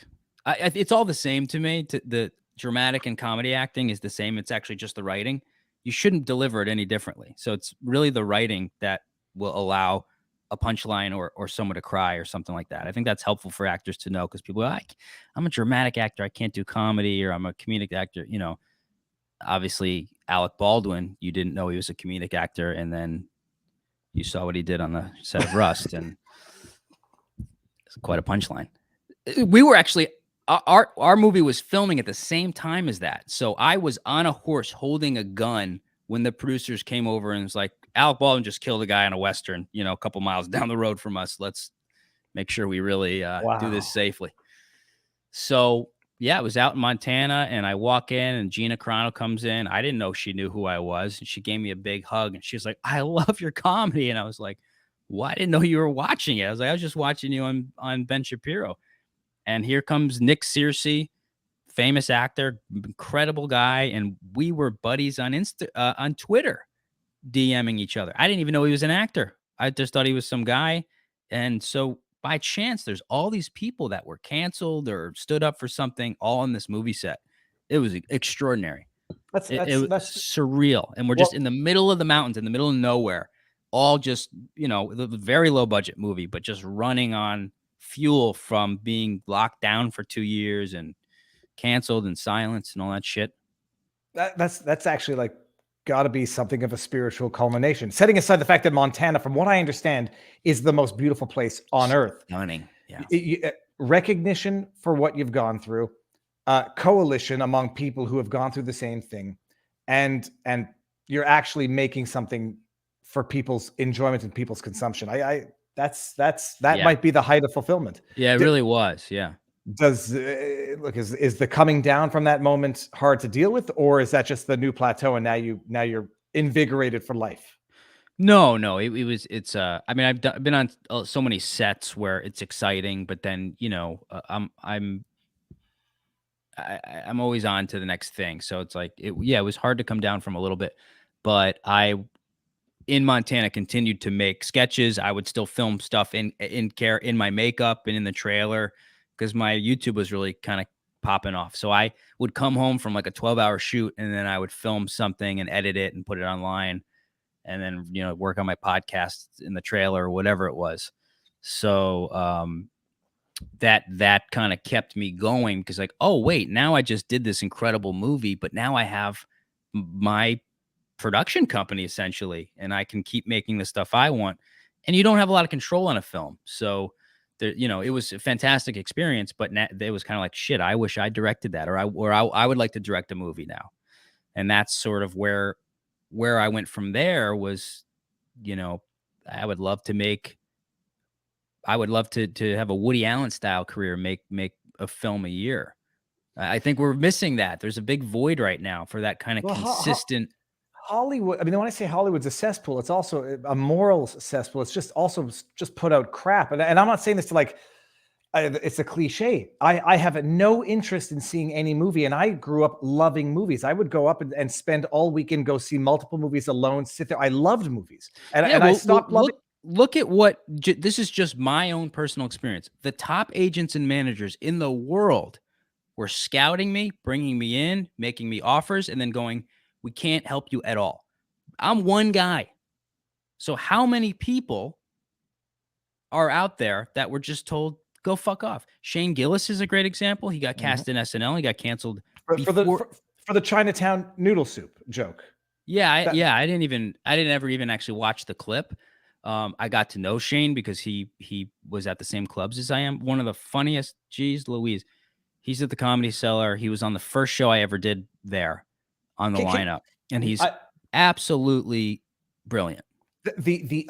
It's all the same to me. The dramatic and comedy acting is the same. It's actually just the writing. You shouldn't deliver it any differently. So it's really the writing that will allow a punchline or someone to cry or something like that. I think that's helpful for actors to know, because people are like, I'm a dramatic actor, I can't do comedy, or I'm a comedic actor. obviously Alec Baldwin, you didn't know he was a comedic actor, and then you saw what he did on the set of Rust, and it's quite a punchline. We were actually our movie was filming at the same time as that, so I was on a horse holding a gun when the producers came over and was like, Alec Baldwin just killed a guy on a Western, a couple miles down the road from us. Let's make sure we really do this safely. So yeah, I was out in Montana, and I walk in, and Gina Carano comes in. I didn't know she knew who I was, and she gave me a big hug, and she was like, "I love your comedy," and I was like, "Well, I didn't know you were watching it." I was like, "I was just watching you on Ben Shapiro," and here comes Nick Searcy, famous actor, incredible guy, and we were buddies on on Twitter, DMing each other. I didn't even know he was an actor. I just thought he was some guy, and so by chance, there's all these people that were canceled or stood up for something all on this movie set. It was extraordinary. It was surreal. And we're just in the middle of the mountains, in the middle of nowhere, all just, the very low budget movie, but just running on fuel from being locked down for 2 years and canceled and silenced and all that shit. That's actually like got to be something of a spiritual culmination. Setting aside the fact that Montana, from what I understand, is the most beautiful place on earth. Stunning. Yeah. Recognition for what you've gone through, coalition among people who have gone through the same thing, and you're actually making something for people's enjoyment and people's consumption. That might be the height of fulfillment. Yeah, it really was. Yeah. Is the coming down from that moment hard to deal with, or is that just the new plateau and now you're invigorated for life? No, it's I mean, I've been on so many sets where it's exciting, but then, I'm always on to the next thing. So it's like, it was hard to come down from a little bit, but in Montana continued to make sketches. I would still film stuff in my makeup and in the trailer, because my YouTube was really kind of popping off. So I would come home from like a 12-hour shoot, and then I would film something and edit it and put it online, and then, work on my podcast in the trailer or whatever it was. So that kind of kept me going, because like, oh wait, now I just did this incredible movie, but now I have my production company essentially, and I can keep making the stuff I want. And you don't have a lot of control on a film. So there, it was a fantastic experience, but it was kind of like, shit, I wish I directed that, or I would like to direct a movie now. And that's sort of where I went from there was, I would love to have a Woody Allen style career, make a film a year. I think we're missing that. There's a big void right now for that kind of consistent. Hollywood. I mean, when I say Hollywood's a cesspool, it's also a moral cesspool. It's just also just put out crap. And I'm not saying this to like, it's a cliche. I have no interest in seeing any movie, and I grew up loving movies. I would go up and spend all weekend, go see multiple movies alone, sit there. I loved movies, and I stopped loving. Look at what this is. Just my own personal experience. The top agents and managers in the world were scouting me, bringing me in, making me offers, and then going, "We can't help you at all." I'm one guy. So how many people are out there that were just told, go fuck off? Shane Gillis is a great example. He got cast in SNL. He got canceled for the Chinatown noodle soup joke. Yeah. I didn't ever even actually watch the clip. I got to know Shane because he was at the same clubs as I am. One of the funniest, geez Louise. He's at the Comedy Cellar. He was on the first show I ever did there on the lineup. And he's absolutely brilliant. The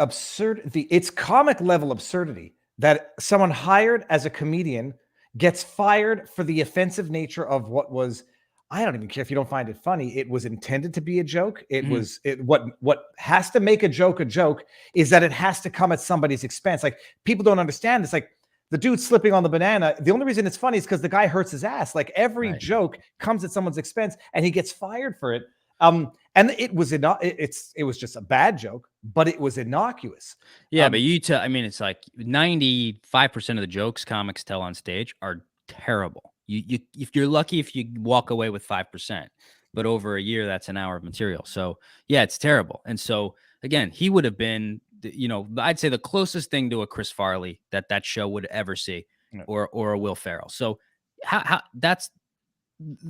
it's comic level absurdity that someone hired as a comedian gets fired for the offensive nature of what was, I don't even care if you don't find it funny. It was intended to be a joke. It was what has to make a joke is that it has to come at somebody's expense. Like, people don't understand. It's like the dude slipping on the banana. The only reason it's funny is because the guy hurts his ass. Like, every joke comes at someone's expense, and he gets fired for it. And it was just a bad joke, but it was innocuous. Yeah, but I mean, it's like 95% of the jokes comics tell on stage are terrible. You if you're lucky if you walk away with 5%, but over a year, that's an hour of material. So yeah, it's terrible. And so again, he would have been, I'd say the closest thing to a Chris Farley that show would ever see, or a Will Ferrell. So how that's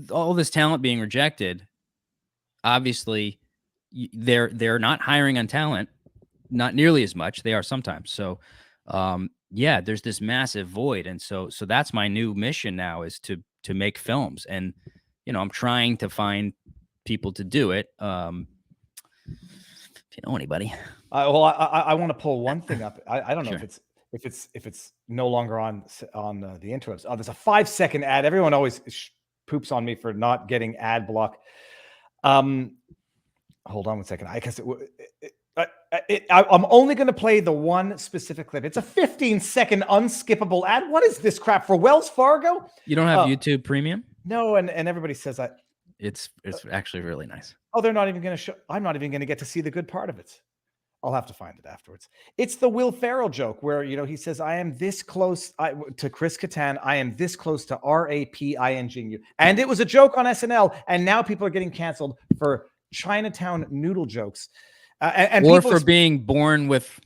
all this talent being rejected. obviously they're not hiring on talent, not nearly as much. They are sometimes. So yeah, there's this massive void. And so that's my new mission now, is to make films. And, you know, I'm trying to find people to do it. If you know anybody. Well, I want to pull one thing up. I don't know Sure. if it's no longer on the interwebs. There's a 5-second ad. Everyone always poops on me for not getting ad block. Hold on one second. I guess I'm only going to play the one specific clip. It's a 15-second unskippable ad. What is this crap for Wells Fargo? You don't have YouTube Premium? No, and everybody says that. It's actually really nice. Oh, they're not even going to show. I'm not even going to get to see the good part of it. I'll have to find it afterwards. It's the Will Ferrell joke where, you know, he says, I am this close to Chris Kattan. I am this close to RAPING. And it was a joke on SNL. And now people are getting canceled for Chinatown noodle jokes. Or for being born with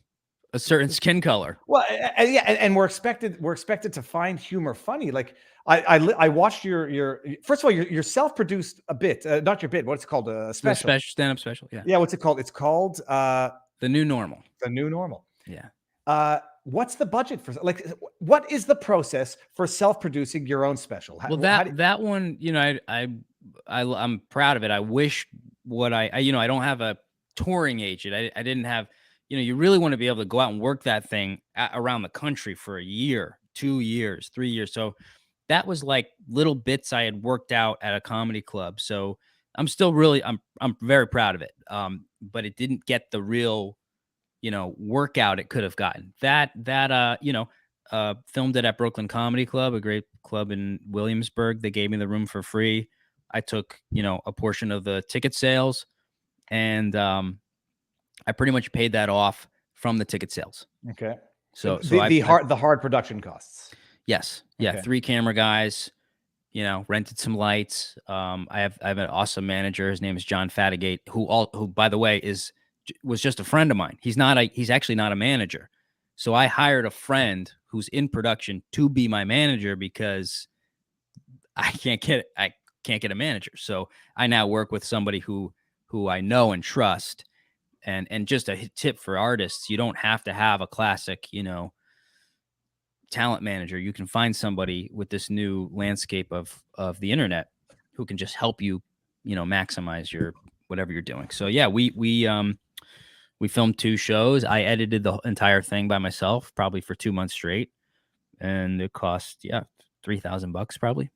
a certain skin color. Well, yeah, and we're expected to find humor funny. Like I watched your first of all your self-produced a bit, not your bit. What's it called? A special Stand-up special. Yeah. Yeah. What's it called? It's called The New Normal. The New Normal. Yeah. What's the budget for, like, what is the process for self-producing your own special? Well, that one, you know, I'm proud of it. I wish I don't have a touring agent. I didn't have, you know, you really want to be able to go out and work that thing around the country for a year, 2 years, 3 years. So that was like little bits I had worked out at a comedy club. So I'm still really, I'm very proud of it. But it didn't get the real, you know, workout it could have gotten. Filmed it at Brooklyn Comedy Club, a great club in Williamsburg. They gave me the room for free. I took, you know, a portion of the ticket sales, and I pretty much paid that off from the ticket sales. Okay. So the hard production costs. Yes. Yeah. Okay. 3 camera guys, you know, rented some lights. I have an awesome manager. His name is John Fatigate, who by the way was just a friend of mine. He's actually not a manager. So I hired a friend who's in production to be my manager because I can't get a manager. So I now work with somebody who I know and trust. And just a tip for artists, you don't have to have a classic, you know, talent manager. You can find somebody with this new landscape of the internet who can just help you, you know, maximize your whatever you're doing. So yeah, we filmed 2 shows. I edited the entire thing by myself, probably for 2 months straight, and it cost $3,000 probably.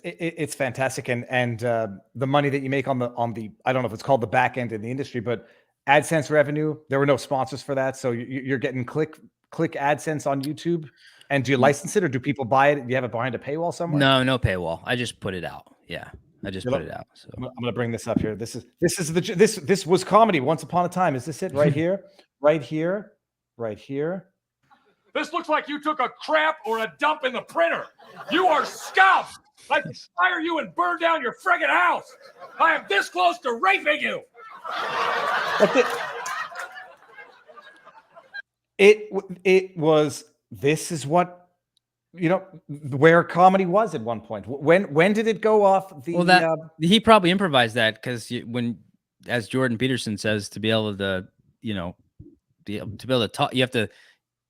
It's fantastic, and the money that you make on the I don't know if it's called the back end in the industry, but AdSense revenue. There were no sponsors for that, so you're getting click AdSense on YouTube. And do you license it, or do people buy it? Do you have it behind a paywall somewhere? No paywall. I just put it out. Yeah, I just put it out. So I'm going to bring this up here. This was comedy once upon a time. Is this it right here? Right here? Right here? This looks like you took a crap or a dump in the printer. You are scum. I can fire you and burn down your friggin' house. I am this close to raping you. It was. This is what, you know, where comedy was at one point. When did it go off? He probably improvised that because as Jordan Peterson says, to be able to, you know, to be able to talk, you have to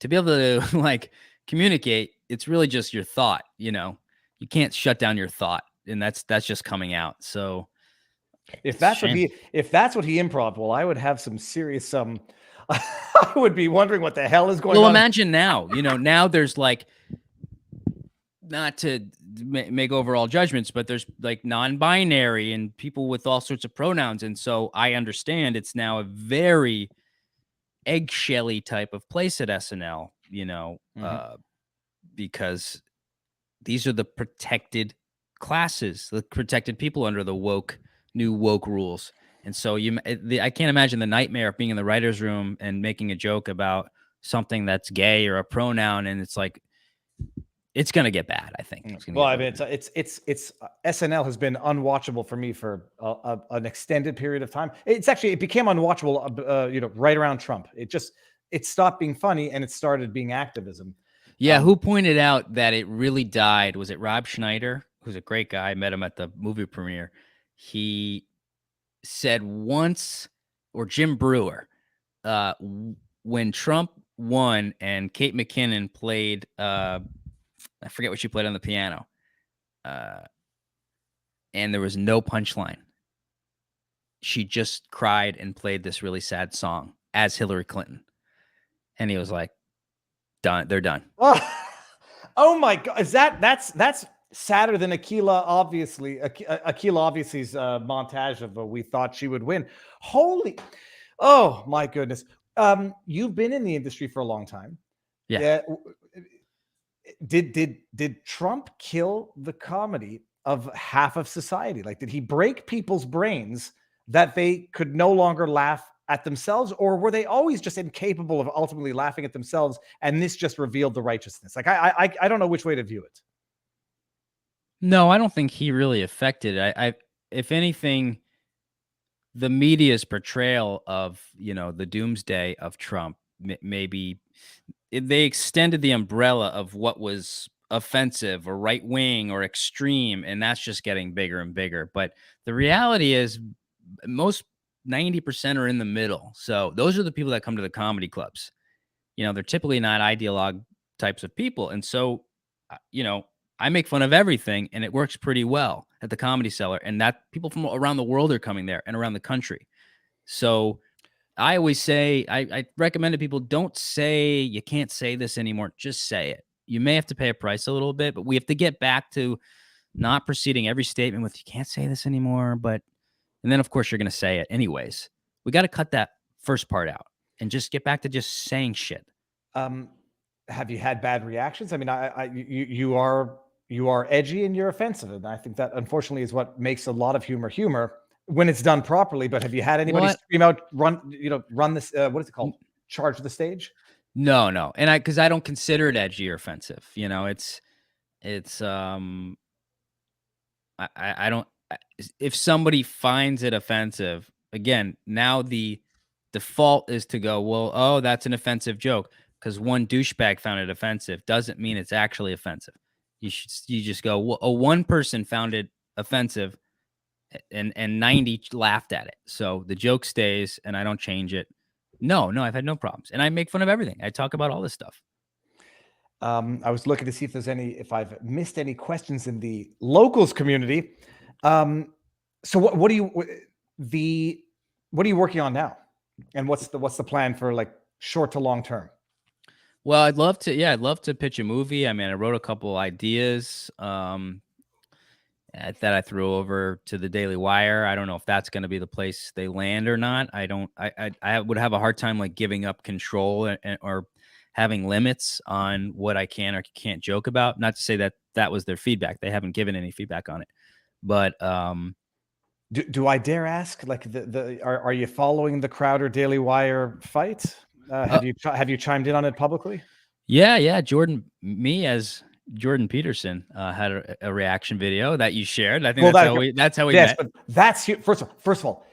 be able to like communicate. It's really just your thought. You know, you can't shut down your thought, and that's just coming out. So if that's what he improv, well, I would have some serious I would be wondering what the hell is going on. Well, imagine now, you know, now there's like, not to make overall judgments, but there's like non-binary and people with all sorts of pronouns. And so I understand it's now a very eggshelly type of place at SNL, you know, because these are the protected classes, the protected people under the new woke rules. And so I can't imagine the nightmare of being in the writer's room and making a joke about something that's gay or a pronoun. And it's like, it's going to get bad, I think. Well, I mean, it's SNL has been unwatchable for me for an extended period of time. It became unwatchable, you know, right around Trump. It stopped being funny and it started being activism. Yeah. Who pointed out that it really died? Was it Rob Schneider, who's a great guy? I met him at the movie premiere. He said once, or Jim Brewer, when Trump won and Kate McKinnon played, I forget what she played on the piano, and there was no punchline. She just cried and played this really sad song as Hillary Clinton. And he was like, done. They're done. Oh my God. That's sadder than Akilah obviously's montage of we thought she would win. Oh my goodness. You've been in the industry for a long time. Yeah. Did Trump kill the comedy of half of society? Like, did he break people's brains that they could no longer laugh at themselves, or were they always just incapable of ultimately laughing at themselves, and this just revealed the righteousness? Like, I don't know which way to view it. No, I don't think he really affected it. If anything, the media's portrayal of, the doomsday of Trump, maybe they extended the umbrella of what was offensive or right wing or extreme, and that's just getting bigger and bigger. But the reality is, most 90% are in the middle. So those are the people that come to the comedy clubs. They're typically not ideologue types of people. And so, I make fun of everything, and it works pretty well at the Comedy Cellar. And that people from around the world are coming there and around the country. So I always say, I recommend to people, don't say you can't say this anymore. Just say it. You may have to pay a price a little bit, but we have to get back to not proceeding every statement with, you can't say this anymore. And then, of course, you're going to say it anyways. We got to cut that first part out and just get back to just saying shit. Have you had bad reactions? I mean, you are edgy and you're offensive, and I think that unfortunately is what makes a lot of humor when it's done properly. But have you had anybody scream out, run this? What is it called? Charge the stage? No, and because I don't consider it edgy or offensive. I don't. If somebody finds it offensive, again, now the default is to go, well, oh, that's an offensive joke, because one douchebag found it offensive doesn't mean it's actually offensive. You just go, well, one person found it offensive and 90 laughed at it. So the joke stays and I don't change it. No, I've had no problems. And I make fun of everything. I talk about all this stuff. I was looking to see if I've missed any questions in the locals community. So what are you working on now? And what's the plan for like short to long term? Well, I'd love to pitch a movie. I mean, I wrote a couple ideas that I threw over to the Daily Wire. I don't know if that's going to be the place they land or not. I would have a hard time like giving up control or having limits on what I can or can't joke about. Not to say that was their feedback. They haven't given any feedback on it. But do I dare ask? Like, are you following the Crowder Daily Wire fight? Have you chimed in on it publicly? Yeah. Jordan Peterson had a reaction video that you shared. I think that's how we met. But that's first of all.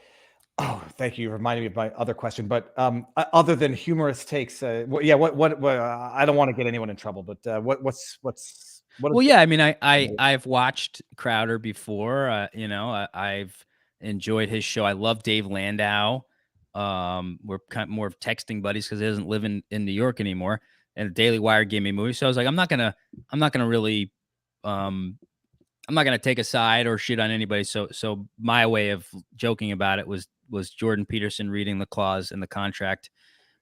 Oh, thank you. You reminded me of my other question. But other than humorous takes, what I don't want to get anyone in trouble. But what's well, yeah. I mean, I've watched Crowder before. I've enjoyed his show. I love Dave Landau. We're kind of more of texting buddies because he doesn't live in New York anymore. And the Daily Wire gave me a movie, so I was like, I'm not gonna take a side or shit on anybody. So my way of joking about it was Jordan Peterson reading the clause in the contract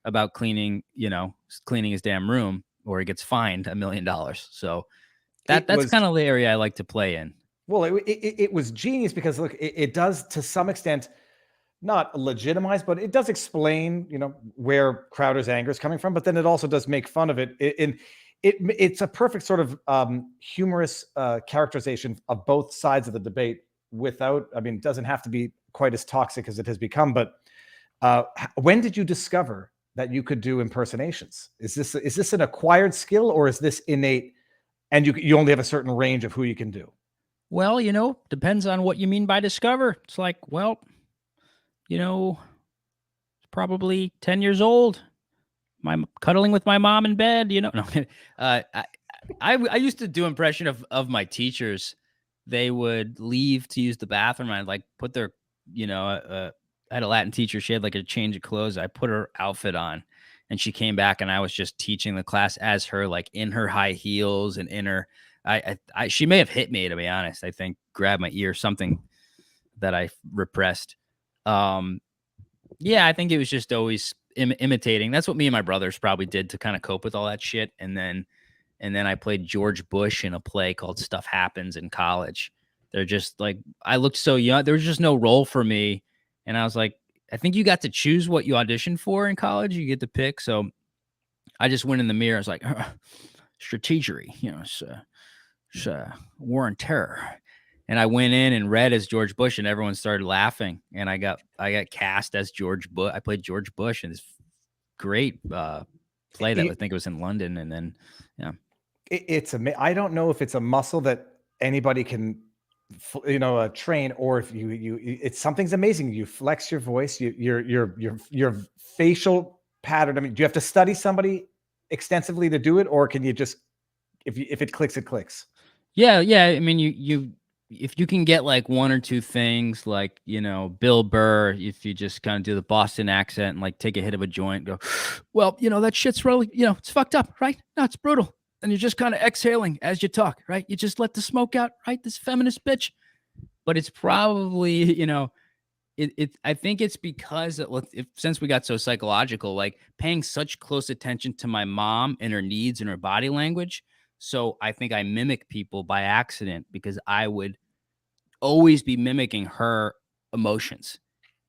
about cleaning his damn room, or he gets fined $1 million. So that's kind of the area I like to play in. Well, it was genius because look, it does to some extent not legitimize, but it does explain, where Crowder's anger is coming from. But then it also does make fun of it. It's a perfect sort of humorous characterization of both sides of the debate. It doesn't have to be quite as toxic as it has become. But when did you discover that you could do impersonations? Is this an acquired skill, or is this innate? And you only have a certain range of who you can do. Well, depends on what you mean by discover. It's like, well, probably 10 years old. I'm cuddling with my mom in bed, No, I used to do impression of my teachers. They would leave to use the bathroom. And I'd like put their I had a Latin teacher. She had like a change of clothes. I put her outfit on and she came back and I was just teaching the class as her, like in her high heels and in her, she may have hit me, to be honest. I think grabbed my ear, something that I repressed. Yeah, I think it was just always imitating. That's what me and my brothers probably did to kind of cope with all that shit. And then I played George Bush in a play called Stuff Happens in college. They're just like, I looked so young. There was just no role for me. And I was like, I think you got to choose what you auditioned for in college. You get to pick. So I just went in the mirror. I was like, strategery, it's war on terror. And I went in and read as George Bush and everyone started laughing. And I got cast as George Bush. I played George Bush in this great play that I think it was in London. And then, yeah. I don't know if it's a muscle that anybody can, train, or if it's something's amazing. You flex your voice, your facial pattern. I mean, do you have to study somebody extensively to do it, or can you just, if it clicks, it clicks? Yeah. I mean, if you can get like one or two things, like, Bill Burr, if you just kind of do the Boston accent and like take a hit of a joint, go, well, that shit's really, it's fucked up, right? No, it's brutal. And you're just kind of exhaling as you talk, right? You just let the smoke out, right? This feminist bitch. But it's probably, I think it's because since we got so psychological, like paying such close attention to my mom and her needs and her body language. So I think I mimic people by accident because I would always be mimicking her emotions.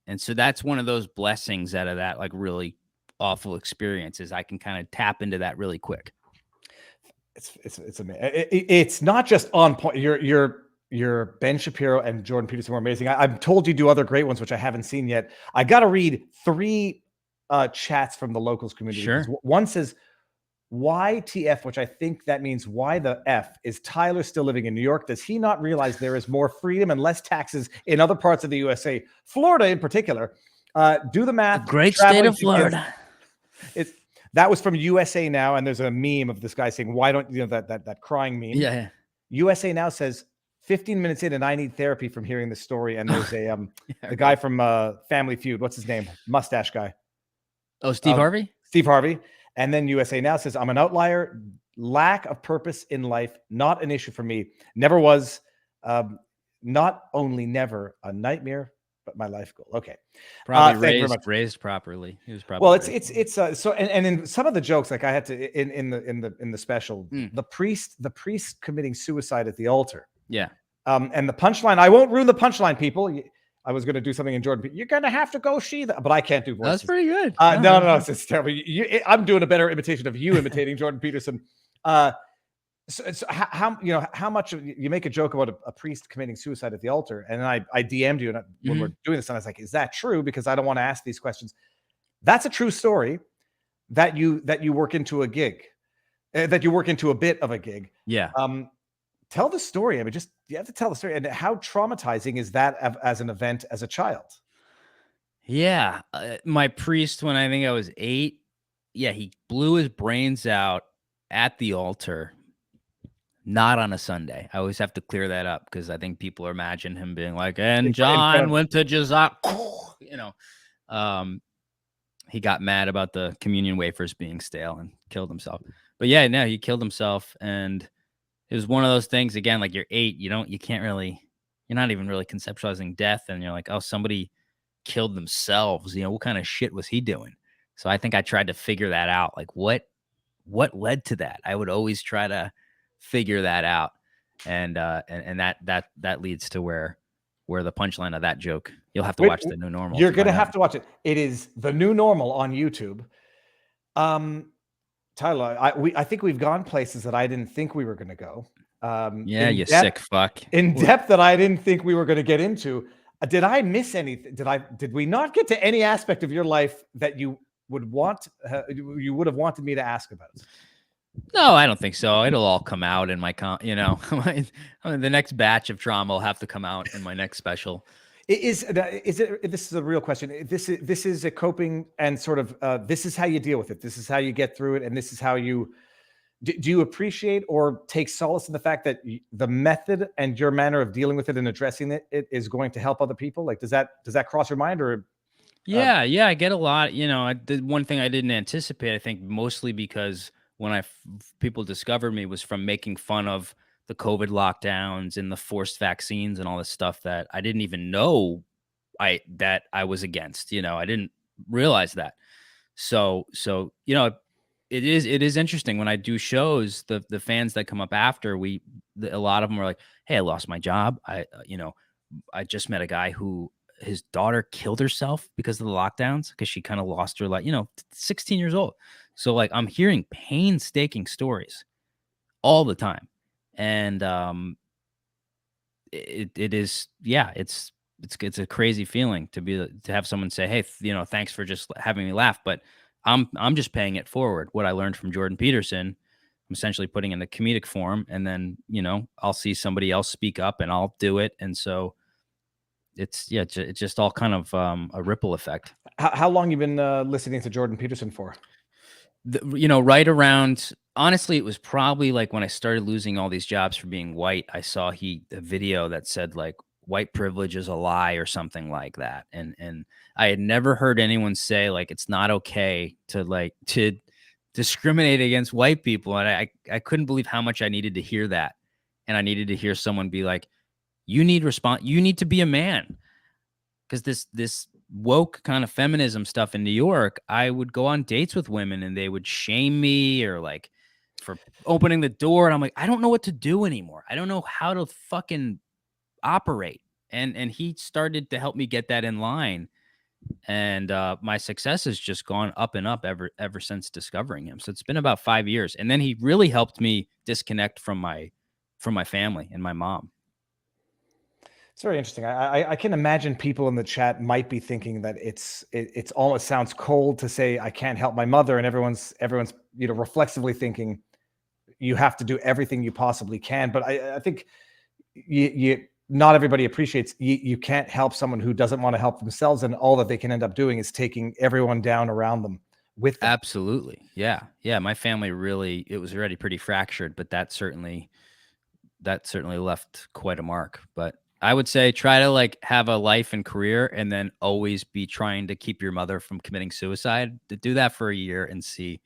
And so that's one of those blessings out of that, like really awful experiences. I can kind of tap into that really quick. It's amazing. It's not just on point. Your Ben Shapiro and Jordan Peterson were amazing. I'm told you do other great ones, which I haven't seen yet. I got to read 3 chats from the locals community. Sure. One says, YTF, which I think that means why the F is Tyler still living in New York? Does he not realize there is more freedom and less taxes in other parts of the USA, Florida in particular? Do the math. Great state of Florida. That was from USA Now, and there's a meme of this guy saying, "Why don't that crying meme?" Yeah. USA Now says 15 minutes in, and I need therapy from hearing the story. And there's the guy from Family Feud. What's his name? Mustache guy. Oh, Steve Harvey. Steve Harvey. And then USA Now says, "I'm an outlier. Lack of purpose in life, not an issue for me. Never was. Not only never a nightmare, but my life goal." Okay. Probably raised properly. He was probably it's so and in some of the jokes, like I had to in the special, the priest committing suicide at the altar. Yeah. And the punchline, I won't ruin the punchline, people. I was going to do something in Jordan. You're going to have to go see that, but I can't do voices. That's pretty good. No, it's terrible. I'm doing a better imitation of you imitating Jordan Peterson. So how much you make a joke about a priest committing suicide at the altar, and then I DM'd you when we're doing this, and I was like, "Is that true?" Because I don't want to ask these questions. That's a true story that you work into a gig, that you work into a bit of a gig. Yeah. Tell the story. I mean, just you have to tell the story. And how traumatizing is that as an event as a child? Yeah, my priest, when I think I was 8, he blew his brains out at the altar. Not on a Sunday. I always have to clear that up because I think people imagine him being like, and John went to Jazak, he got mad about the communion wafers being stale and killed himself. But yeah, no, he killed himself. And it was one of those things, again, like you're 8, you're not even really conceptualizing death. And you're like, oh, somebody killed themselves. What kind of shit was he doing? So I think I tried to figure that out. Like what led to that? I would always try to figure that out, and that leads to where the punchline of that joke. You'll have to watch The New Normal. You're gonna have to watch it. It is The New Normal on YouTube. Tyler, I think we've gone places that I didn't think we were gonna go. Sick fuck. In depth that I didn't think we were gonna get into. Did I miss anything? Did we not get to any aspect of your life that you would have wanted me to ask about? No, I don't think so. It'll all come out in my, the next batch of trauma will have to come out in my next special. Is it? This is a real question. This is a coping and sort of. This is how you deal with it. This is how you get through it, and this is how you do you appreciate or take solace in the fact that the method and your manner of dealing with it and addressing it is going to help other people? Like, does that cross your mind? Or Yeah, I get a lot. The one thing I didn't anticipate, I think mostly because when people discovered me was from making fun of the COVID lockdowns and the forced vaccines and all this stuff that I didn't even know that I was against. I didn't realize that. So it is interesting when I do shows, the fans that come up after a lot of them are like, "Hey, I lost my job. I just met a guy who his daughter killed herself because of the lockdowns because she kind of lost her 16 years old." So like I'm hearing painstaking stories all the time. And it is, yeah, it's a crazy feeling to have someone say, "Hey, thanks for just having me laugh." But I'm just paying it forward. What I learned from Jordan Peterson, I'm essentially putting in the comedic form, and then, I'll see somebody else speak up and I'll do it. And so it's just all kind of a ripple effect. how long you been listening to Jordan Peterson for? Right around, honestly, it was probably like when I started losing all these jobs for being white. I saw a video that said like white privilege is a lie or something like that. And I had never heard anyone say like it's not okay to discriminate against white people. And I couldn't believe how much I needed to hear that. And I needed to hear someone be like, you need to be a man. Because this woke kind of feminism stuff in New York, I would go on dates with women and they would shame me or like for opening the door. And I'm like, I don't know what to do anymore. I don't know how to fucking operate. And he started to help me get that in line. And my success has just gone up and up ever since discovering him. So it's been about 5 years. And then he really helped me disconnect from my family and my mom. It's very interesting. I can imagine people in the chat might be thinking that it's almost sounds cold to say I can't help my mother, and everyone's reflexively thinking you have to do everything you possibly can. But I think you not everybody appreciates you can't help someone who doesn't want to help themselves, and all that they can end up doing is taking everyone down around them with them. Absolutely. Yeah. My family it was already pretty fractured, but that certainly left quite a mark. But I would say try to like have a life and career and then always be trying to keep your mother from committing suicide. To do that for a year and see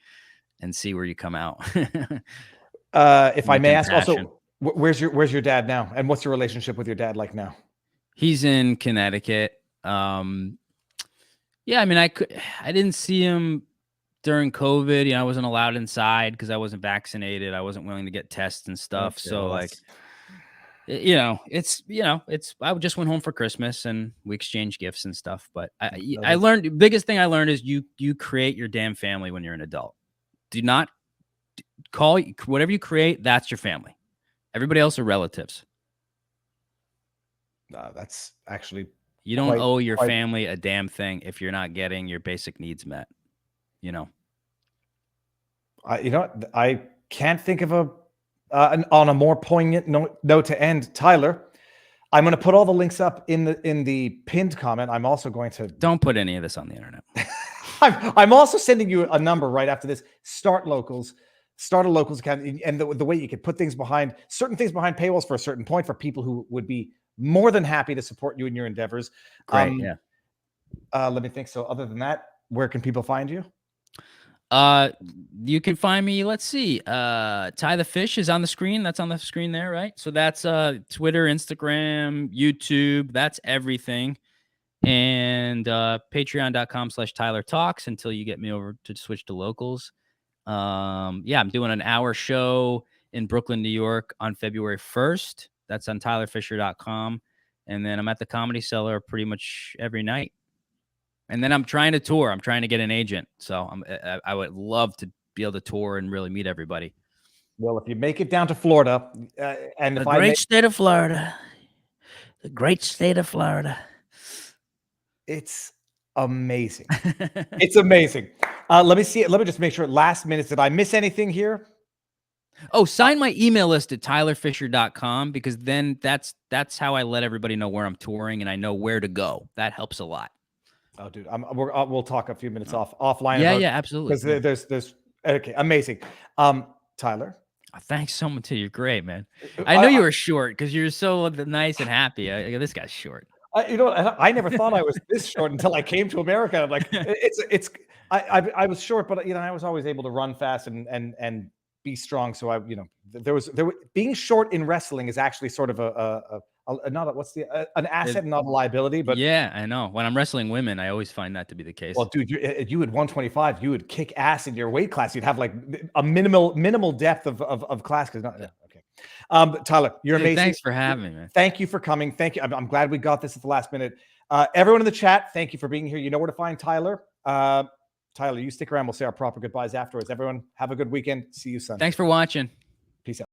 where you come out. If I may ask also, where's your dad now? And what's your relationship with your dad like now? He's in Connecticut. Yeah, I mean, I didn't see him during COVID. I wasn't allowed inside because I wasn't vaccinated. I wasn't willing to get tests and stuff. Okay, so well, like, I just went home for Christmas and we exchanged gifts and stuff. But I learned, the biggest thing I learned is you create your damn family when you're an adult. Do not call whatever you create. That's your family. Everybody else are relatives. That's actually, you don't owe your family a damn thing if you're not getting your basic needs met. I can't think of on a more poignant note to end. Tyler, I'm going to put all the links up in the pinned comment. I'm also going to don't put any of this on the internet. I'm also sending you a number right after this. Start a locals account, and the way you can put certain things behind paywalls for a certain point for people who would be more than happy to support you in your endeavors. Great, yeah. Let me think. So other than that, where can people find you? You can find me, let's see, Ty the Fish is on the screen. That's on the screen there, right? So that's Twitter, Instagram, YouTube, that's everything. And patreon.com/Tyler Talks until you get me over to switch to locals. Yeah, I'm doing an hour show in Brooklyn, New York on February 1st. That's on tylerfisher.com. And then I'm at the Comedy Cellar pretty much every night. And then I'm trying to tour. I'm trying to get an agent. So I would love to be able to tour and really meet everybody. Well, if you make it down to Florida, and the great state of Florida, it's amazing. It's amazing. Let me see it. Let me just make sure. Last minute, did I miss anything here? Oh, sign my email list at tylerfisher.com because then that's how I let everybody know where I'm touring and I know where to go. That helps a lot. Oh, dude, we'll talk a few minutes offline. Yeah, absolutely. Because there's okay, amazing. Tyler. Thanks so much. You're great, man. I know you were short because you're so nice and happy. This guy's short. I never thought I was this short until I came to America. I'm like, I was short, but I was always able to run fast and be strong. So being short in wrestling is actually sort of an asset, not a liability. But yeah, I know. When I'm wrestling women, I always find that to be the case. Well, dude, you at 125, you would kick ass in your weight class. You'd have like a minimal depth of class. Okay. Tyler, you're amazing. Thanks for having me, man. Thank you for coming. Thank you. I'm glad we got this at the last minute. Everyone in the chat, thank you for being here. You know where to find Tyler. Tyler, you stick around. We'll say our proper goodbyes afterwards. Everyone, have a good weekend. See you Sunday. Thanks for watching. Peace out.